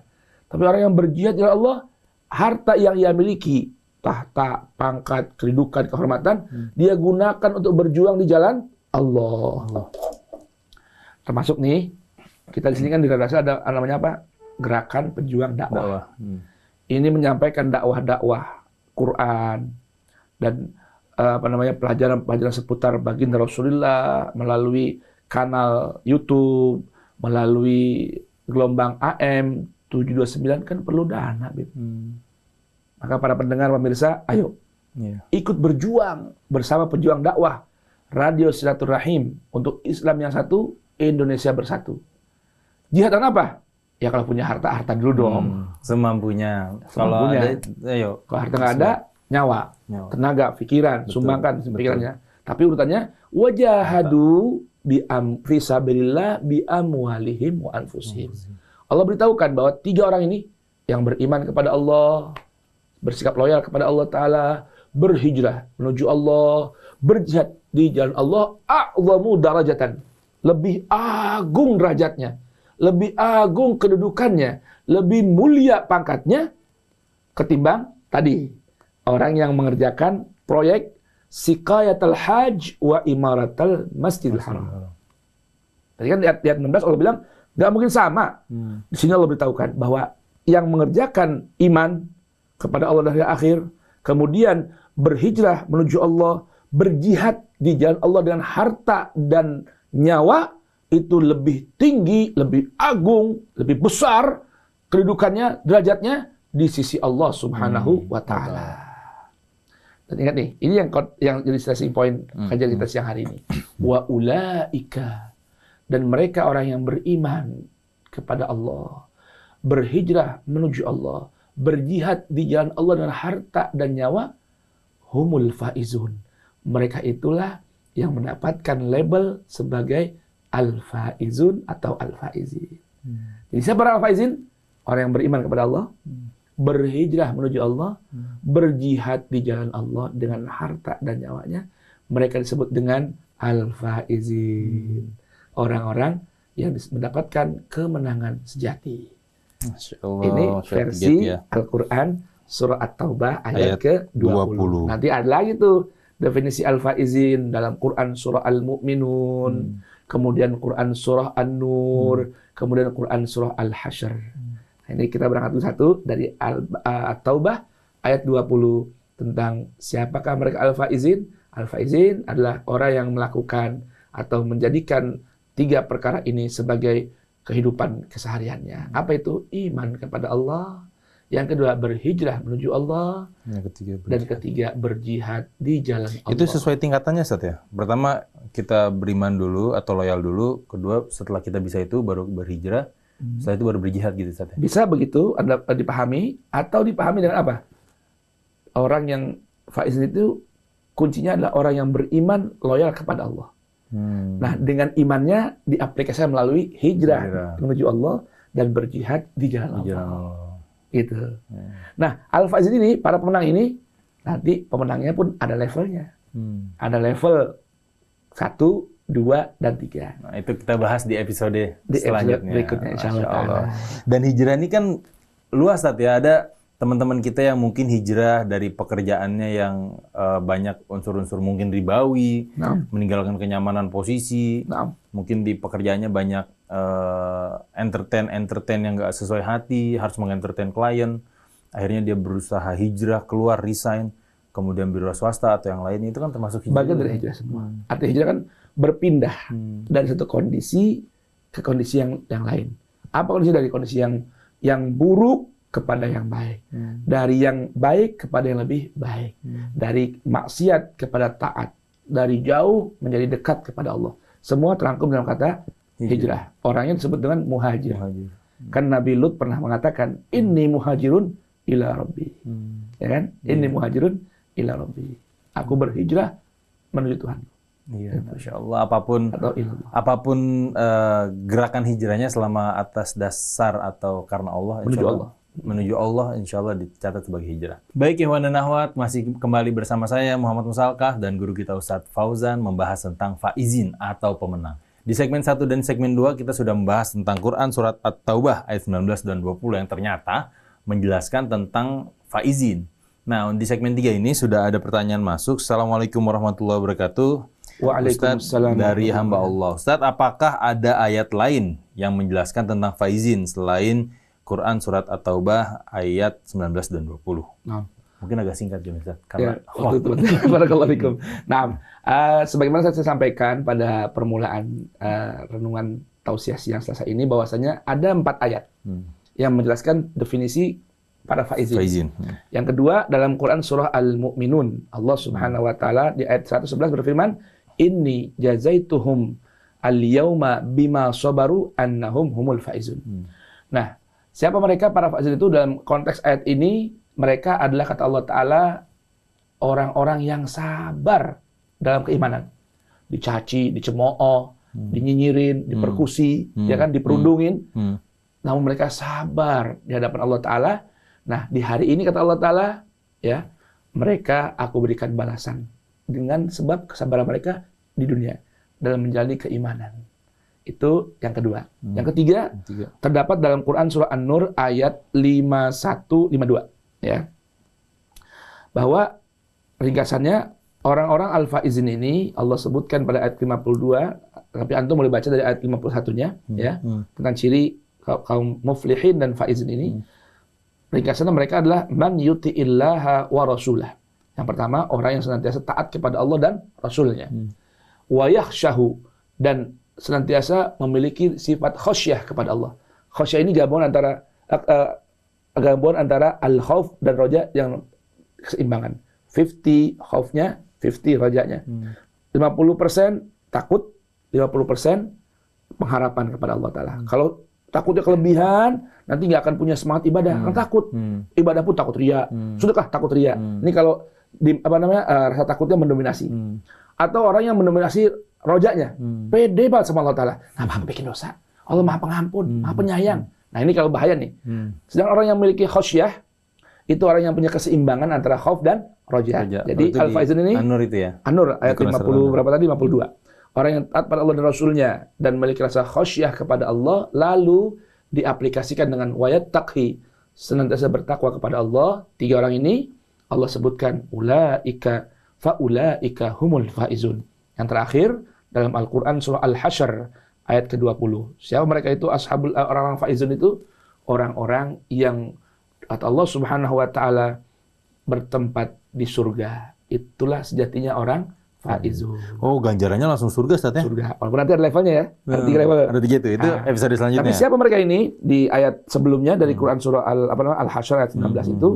Tapi orang yang berjihad di Allah, harta yang ia miliki, tahta, pangkat, kedudukan, kehormatan, dia gunakan untuk berjuang di jalan Allah. Termasuk nih, kita di sini kan di Radasa ada namanya apa? Gerakan Pejuang Dakwah. Ini menyampaikan dakwah-dakwah Quran dan pelajaran seputar baginda Rasulullah melalui kanal YouTube, melalui gelombang AM 729 kan perlu dana, Bib. Maka para pendengar pemirsa, ayo ikut berjuang bersama pejuang dakwah Radio Silaturahim untuk Islam yang satu, Indonesia bersatu. Jihad apa? Ya kalau punya harta dulu dong. Semampunya. Kalau ada, ayo. Kalau harta nggak ada, nyawa, tenaga, pikiran, sumbangkan pikirannya. Tapi urutannya, wajahadu fi sabilillah bi amwalihim wa anfusihim. Allah beritahukan bahwa 3 orang ini yang beriman kepada Allah, bersikap loyal kepada Allah Ta'ala, berhijrah menuju Allah, berjihad di jalan Allah, a'zamu darajatan, lebih agung derajatnya, lebih agung kedudukannya, lebih mulia pangkatnya ketimbang tadi orang yang mengerjakan proyek siqayatul hajj wa imaratul masjidil haram. Tadi kan lihat 16 Allah bilang nggak mungkin sama. Di sini Allah beritahukan bahwa yang mengerjakan iman kepada Allah dan hari akhir, kemudian berhijrah menuju Allah, berjihad di jalan Allah dengan harta dan nyawa, itu lebih tinggi, lebih agung, lebih besar kedudukannya, derajatnya di sisi Allah Subhanahu wa Ta'ala. Dan ingat nih, ini yang jadi stressing point kajian kita siang hari ini. Wa ulaika, dan mereka orang yang beriman kepada Allah, berhijrah menuju Allah, berjihad di jalan Allah dengan harta dan nyawa, humul faizun. Mereka itulah yang mendapatkan label sebagai al-faizun atau al-faizin. Jadi siapa al-faizin? Orang yang beriman kepada Allah, berhijrah menuju Allah, berjihad di jalan Allah dengan harta dan nyawanya. Mereka disebut dengan al-faizin. Orang-orang yang mendapatkan kemenangan sejati. Ini versi Al-Quran surah At-Taubah ayat ke-20. Nanti ada lagi tuh definisi al-faizin dalam Quran surah Al-Mu'minun, kemudian Quran surah An-Nur, kemudian Quran surah Al-Hasyr. Nah, ini kita berangkat satu dari At-Taubah ayat 20 tentang siapakah mereka al-faizin. Al-faizin adalah orang yang melakukan atau menjadikan 3 perkara ini sebagai kehidupan kesehariannya. Apa itu? Iman kepada Allah. Yang kedua, berhijrah menuju Allah. Dan ketiga, berjihad di jalan Allah. Itu sesuai tingkatannya, Ustaz ya? Pertama, kita beriman dulu atau loyal dulu. Kedua, setelah kita bisa itu, baru berhijrah. Setelah itu baru berjihad gitu, Ustaz ya? Bisa begitu, Anda dipahami. Atau dipahami dengan apa? Orang yang faizin itu, kuncinya adalah orang yang beriman, loyal kepada Allah. Nah, dengan imannya diaplikasikan melalui hijrah menuju Allah dan berjihad di jalan Allah. Gitu. Nah, al-faizin ini, para pemenang ini, nanti pemenangnya pun ada levelnya. Ada level 1, 2, dan 3. Nah, itu kita bahas di episode selanjutnya. Berikutnya, insyaallah. Dan hijrah ini kan luas, Tat, ya. Ada teman-teman kita yang mungkin hijrah dari pekerjaannya yang banyak unsur-unsur mungkin ribawi, meninggalkan kenyamanan posisi, mungkin di pekerjaannya banyak entertain yang nggak sesuai hati, harus mengentertain klien, akhirnya dia berusaha hijrah, keluar, resign, kemudian biro swasta atau yang lain, itu kan termasuk hijrah. Bagian dari hijrah semua. Artinya hijrah kan berpindah dari satu kondisi ke kondisi yang lain. Apa kondisi dari kondisi yang buruk kepada yang baik, dari yang baik kepada yang lebih baik, dari maksiat kepada taat, dari jauh menjadi dekat kepada Allah. Semua terangkum dalam kata hijrah. Orangnya disebut dengan muhajir. Kan Nabi Lut pernah mengatakan, inni muhajirun ila rabbi. Ya kan? Inni muhajirun ila rabbi. Aku berhijrah menuju Tuhan. Iya, Masya Allah. Apapun gerakan hijrahnya selama atas dasar atau karena Allah, menuju Allah, insya Allah dicatat sebagai hijrah. Baik, Ikhwan dan Akhwat, masih kembali bersama saya Muhammad Musalkah dan guru kita Ustadz Fauzan membahas tentang faizin atau pemenang. Di segmen 1 dan segmen 2 kita sudah membahas tentang Quran surat At-Taubah ayat 19 dan 20 yang ternyata menjelaskan tentang faizin. Nah, di segmen 3 ini sudah ada pertanyaan masuk. Assalamualaikum warahmatullahi wabarakatuh. Waalaikumsalam. Ustadz, dari hamba Allah. Ustadz, apakah ada ayat lain yang menjelaskan tentang faizin selain Quran surat At-Taubah ayat 19 dan 20? Nah. Mungkin agak singkat ya, Ustaz. Karena Barakallahu fikum. Nah, sebagaimana saya sampaikan pada permulaan renungan tausiah siang Selasa ini, bahwasanya ada 4 ayat yang menjelaskan definisi para faizin. Yang kedua, dalam Quran surah Al-Mu'minun, Allah Subhanahu wa taala di ayat 111 berfirman, "Inni jazaituhum al-yauma bima sabaru annahum humul faizun." Nah, siapa mereka para faizin itu dalam konteks ayat ini? Mereka adalah, kata Allah Ta'ala, orang-orang yang sabar dalam keimanan. Dicaci, dicemooh, dinyinyirin, diperkusi, ya kan, diperundungin. Namun mereka sabar di hadapan Allah Ta'ala. Nah, di hari ini, kata Allah Ta'ala, ya, mereka aku berikan balasan dengan sebab kesabaran mereka di dunia dalam menjalani keimanan. Itu yang kedua. Yang ketiga, terdapat dalam Quran surah An-Nur ayat 51-52. Ya, bahwa ringkasannya orang-orang al-faizin ini Allah sebutkan pada ayat 52, tapi antum boleh baca dari ayat 51-nya, ya, tentang ciri kaum muflihin dan faizin ini. Ringkasannya mereka adalah man yuti'illaha wa rasulah. Yang pertama, orang yang senantiasa taat kepada Allah dan Rasulnya. Wa yakhshahu, dan senantiasa memiliki sifat khasyah kepada Allah. Khasyah ini gabungan antara al-khauf dan roja yang keseimbangan. 50 khaufnya, 50 rojanya. 50% takut, 50% pengharapan kepada Allah Ta'ala. Kalau takutnya kelebihan, nanti nggak akan punya semangat ibadah. Kan takut. Ibadah pun takut riya. Sudahkah takut riya? Ini kalau rasa takutnya mendominasi. Atau orang yang mendominasi rojanya. Pede banget sama Allah Ta'ala. Nggak apa-apa bikin dosa. Allah Maha Pengampun, Maha Penyayang. Nah, ini kalau bahaya nih. Sedangkan orang yang memiliki khasyah, itu orang yang punya keseimbangan antara khauf dan roja. Jadi al-faizun ini An-Nur itu ya. An-Nur ayat 50 berapa tadi? 52. Orang yang taat pada Allah dan Rasulnya dan memiliki rasa khasyah kepada Allah, lalu diaplikasikan dengan wayat taqhi, senantiasa bertakwa kepada Allah. 3 orang ini Allah sebutkan ulaika faulaika humul faizun. Yang terakhir dalam Al-Qur'an surah Al-Hasyr ayat ke-20. Siapa mereka itu? Orang-orang faizun itu orang-orang yang kata Allah Subhanahu wa taala bertempat di surga. Itulah sejatinya orang faizun. Oh, ganjarannya langsung surga, Ustaz ya? Surga. Walaupun nanti ada levelnya ya. Ada 3 level. Ada 3 itu. Itu episode selanjutnya. Tapi siapa mereka ini? Di ayat sebelumnya dari Quran surah Al-Hasyr ayat 19 itu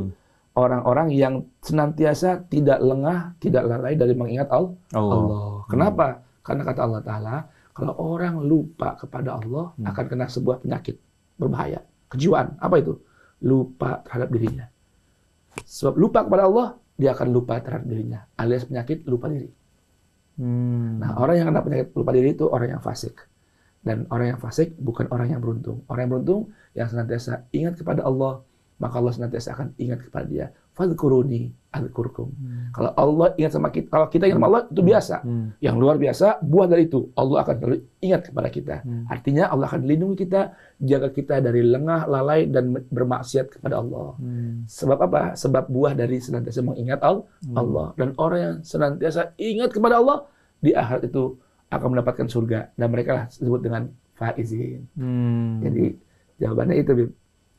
orang-orang yang senantiasa tidak lengah, tidak lalai dari mengingat Allah. Kenapa? Karena kata Allah Ta'ala, kalau orang lupa kepada Allah, akan kena sebuah penyakit berbahaya. Kejiwaan. Apa itu? Lupa terhadap dirinya. Sebab lupa kepada Allah, dia akan lupa terhadap dirinya. Alias penyakit lupa diri. Nah, orang yang kena penyakit lupa diri itu orang yang fasik. Dan orang yang fasik bukan orang yang beruntung. Orang yang beruntung yang senantiasa ingat kepada Allah, maka Allah senantiasa akan ingat kepada dia. Fadhkuruni adzkurkum. Kalau Allah ingat sama kita, kalau kita ingat sama Allah itu biasa. Yang luar biasa, buah dari itu Allah akan selalu ingat kepada kita. Artinya Allah akan lindungi kita, jaga kita dari lengah, lalai dan bermaksiat kepada Allah. Sebab apa? Sebab buah dari senantiasa mengingat Allah. Dan orang yang senantiasa ingat kepada Allah di akhirat itu akan mendapatkan surga, dan mereka lah disebut dengan faizin. Jadi jawabannya itu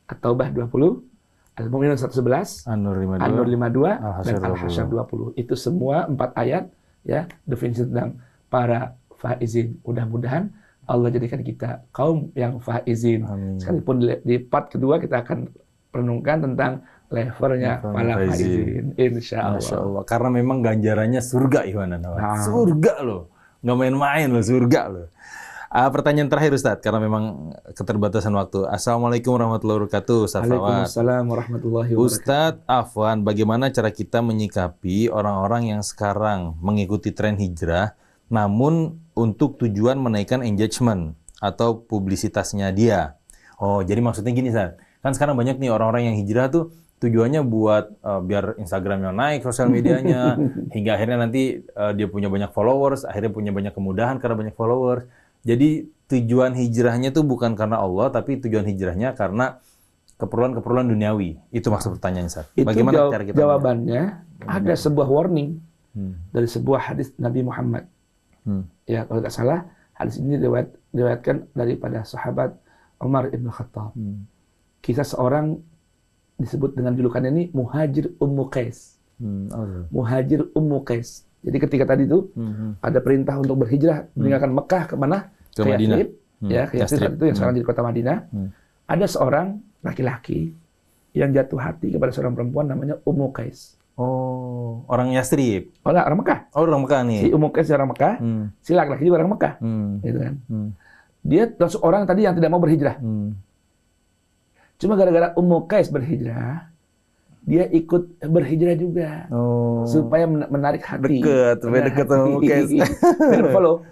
At-Taubah 20, Al-Mu'minun 111, An-Nur 52, dan Al-Hasyr 20. Itu semua 4 ayat ya, definisi tentang para faizin. Mudah-mudahan Allah jadikan kita kaum yang faizin. Amin. Sekalipun di part kedua kita akan renungkan tentang levelnya para faizin. Insya Masya Allah. Allah. Karena memang ganjarannya surga, Iwan dan Nawat. Nah. Surga loh. Nggak main-main loh, surga loh. Pertanyaan terakhir Ustadz, karena memang keterbatasan waktu. Assalamualaikum warahmatullahi wabarakatuh, Ustadz Fawad. Waalaikumsalam warahmatullahi wabarakatuh. Ustadz Afwan, bagaimana cara kita menyikapi orang-orang yang sekarang mengikuti tren hijrah, namun untuk tujuan menaikkan engagement atau publisitasnya dia? Oh, jadi maksudnya gini, Ustadz. Kan sekarang banyak nih orang-orang yang hijrah tuh tujuannya buat biar Instagramnya naik, sosial medianya, hingga akhirnya nanti dia punya banyak followers, akhirnya punya banyak kemudahan karena banyak followers. Jadi tujuan hijrahnya tuh bukan karena Allah, tapi tujuan hijrahnya karena keperluan-keperluan duniawi. Itu maksud pertanyaannya, Ustaz. Bagaimana cara kita jawabannya? Ada sebuah warning dari sebuah hadis Nabi Muhammad. Ya, kalau tidak salah, hadis ini diriwayatkan daripada sahabat Umar ibn Khattab. Kisah seorang disebut dengan julukan ini Muhajir Ummu Qais. Muhajir Ummu Qais. Jadi ketika tadi itu ada perintah untuk berhijrah meninggalkan Mekah ke mana? Ke Madinah. Yathrib. Ya, ke Yathrib itu yang sekarang jadi kota Madinah. Ada seorang laki-laki yang jatuh hati kepada seorang perempuan namanya Ummu Qais. Oh, orang Yathrib. Oh, enggak, orang Mekah. Oh, orang Mekah nih. Si Ummu Qais orang Mekah, si laki-laki juga orang Mekah. Gitu kan. Dia termasuk orang tadi yang tidak mau berhijrah. Cuma gara-gara Ummu Qais berhijrah, dia ikut berhijrah juga. Supaya menarik hati. Supaya dekat sama Ummu Qais. Biar follow.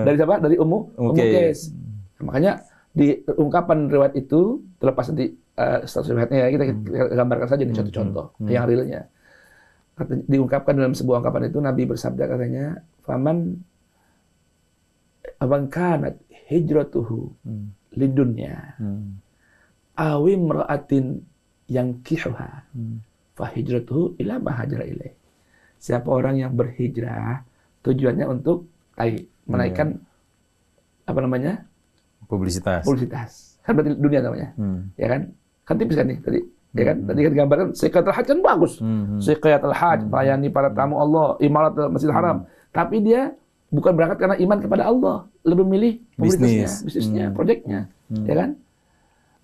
Dari siapa? Dari Ummu Qais. Makanya di ungkapan riwayat itu, terlepas nanti status riwayatnya ya, kita gambarkan saja nih contoh-contoh yang realnya. Diungkapkan dalam sebuah ungkapan itu, Nabi bersabda katanya, "Faman kanat hijratuhu lidunya awi mra'atin yang kihuha fa hijratuhu ila ma hajara ilaih." Siapa orang yang berhijrah tujuannya untuk menaikkan apa namanya? Publisitas. Kan berarti dunia namanya. Ya kan? Kan tipis kan nih tadi. Ya kan? Tadi kan gambarkan Siqayatul Hajj kan bagus. Siqayatul Hajj melayani para tamu Allah, imarat Masjidil Haram. Tapi dia bukan berangkat karena iman kepada Allah, lebih milih bisnisnya, proyeknya. Ya kan?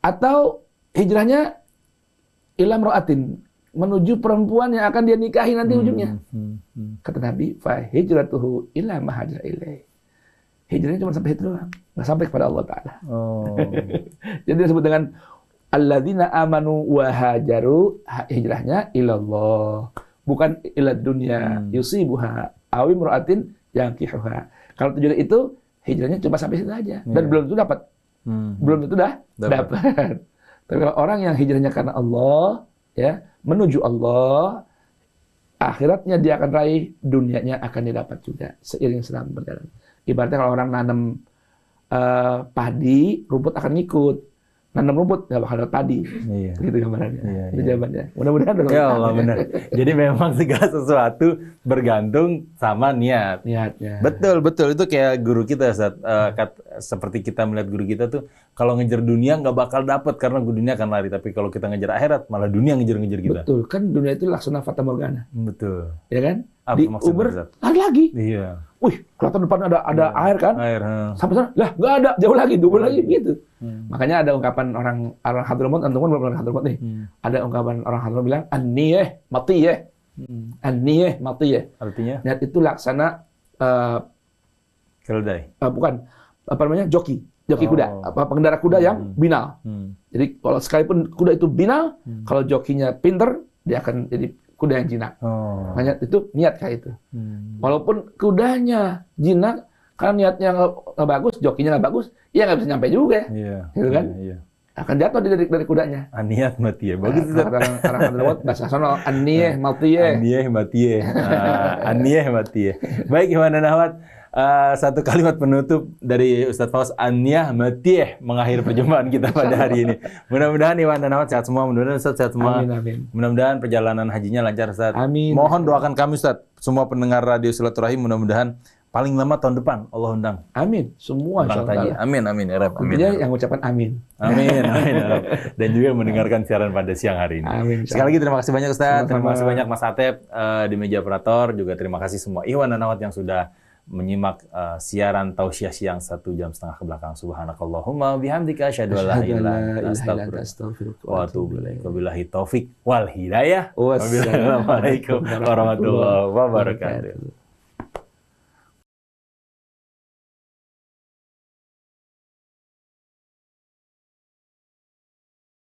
Atau hijrahnya ila imra'atin, menuju perempuan yang akan dia nikahi nanti ujungnya. Kata Nabi, fa hijratuhu ila ma hajara ilaih. Hijrahnya cuma sampai itu doang, nggak sampai kepada Allah Ta'ala. Jadi disebut dengan alladzina amanu wa hajaru, hijrahnya ilallah, bukan ila dunya yusibuha aw imra'atin yankihuha. Kalau tujuan itu, hijrahnya cuma sampai situ aja, dan belum itu dapat. Belum itu dah dapat. Tapi kalau orang yang hijrahnya karena Allah, ya, menuju Allah, akhiratnya dia akan raih, dunianya akan didapat juga seiring sedang berjalan. Ibaratnya kalau orang nanam padi, rumput akan ngikut. Nanam rumput nggak bakal dapat padi. Iya. Gitu gambarannya. Itu jawabannya. Mudah-mudahan ya Allah benar. Jadi memang segala sesuatu bergantung sama niat. Niatnya. Betul. Itu kayak guru kita saat seperti kita melihat guru kita tuh, kalau ngejar dunia nggak bakal dapat karena dunia akan lari. Tapi kalau kita ngejar akhirat, malah dunia ngejar-ngejar kita. Betul. Kan dunia itu laksana fata morgana. Betul. Ya kan? Apa di maksudnya, Uber lari lagi. Iya. Wih, kelihatan depan ada air kan? Air. Sampai sana, lah nggak ada, jauh lagi, double lagi gitu. Makanya ada ungkapan orang Hadramut, antum kan belum pernah Hadramut nih. Ada ungkapan orang Hadramut bilang, an-niyah matiyah. An-niyah matiyah. Artinya? Niat itu laksana keledai. Bukan, apa namanya? Joki kuda, pengendara kuda yang binal. Jadi kalau sekalipun kuda itu binal, kalau jokinya pinter, dia akan jadi kuda yang jinak. Makanya itu niat kayak itu. Walaupun kudanya jinak, karena niatnya nggak bagus, jokinya nggak bagus, ya nggak bisa nyampe juga. Gitu kan? Akan jatuh dari kudanya. An-niyah matiyah. Bagus itu. Orang Hadramut bahasa sono, an-niyah matiyah. An-niyah matiyah. An-niyah matiyah. Baik, Iwan dan Ahwat. Satu kalimat penutup dari Ustadz Fawaz, an-niyah matiyah, mengakhiri perjumpaan kita pada hari ini. Mudah-mudahan Iwan dan Ahwat sehat semua, mudah-mudahan Ustadz sehat semua. Amin. Mudah-mudahan perjalanan hajinya lancar, Ustadz. Amin. Mohon doakan kami, Ustadz, semua pendengar Radio Silaturahim, mudah-mudahan paling lama tahun depan Allah undang. Amin. Semua insyaallah. Amin ya Rabb. Amin. Yang ucapan amin. Amin ya Rabb. Dan juga mendengarkan siaran pada siang hari ini. Amin. Sekali lagi terima kasih banyak Ustaz. Terima kasih banyak Mas Atep di meja operator. Juga terima kasih semua Iwan dan Ahwat yang sudah menyimak siaran tausiah siang 1 jam setengah ke belakang. Subhanakallahumma bihamdika asyhadu an la ilaha illa anta astaghfiruka wa atubu ilaik. Wabillahi taufik wal hidayah. Wassalamualaikum warahmatullahi wabarakatuh.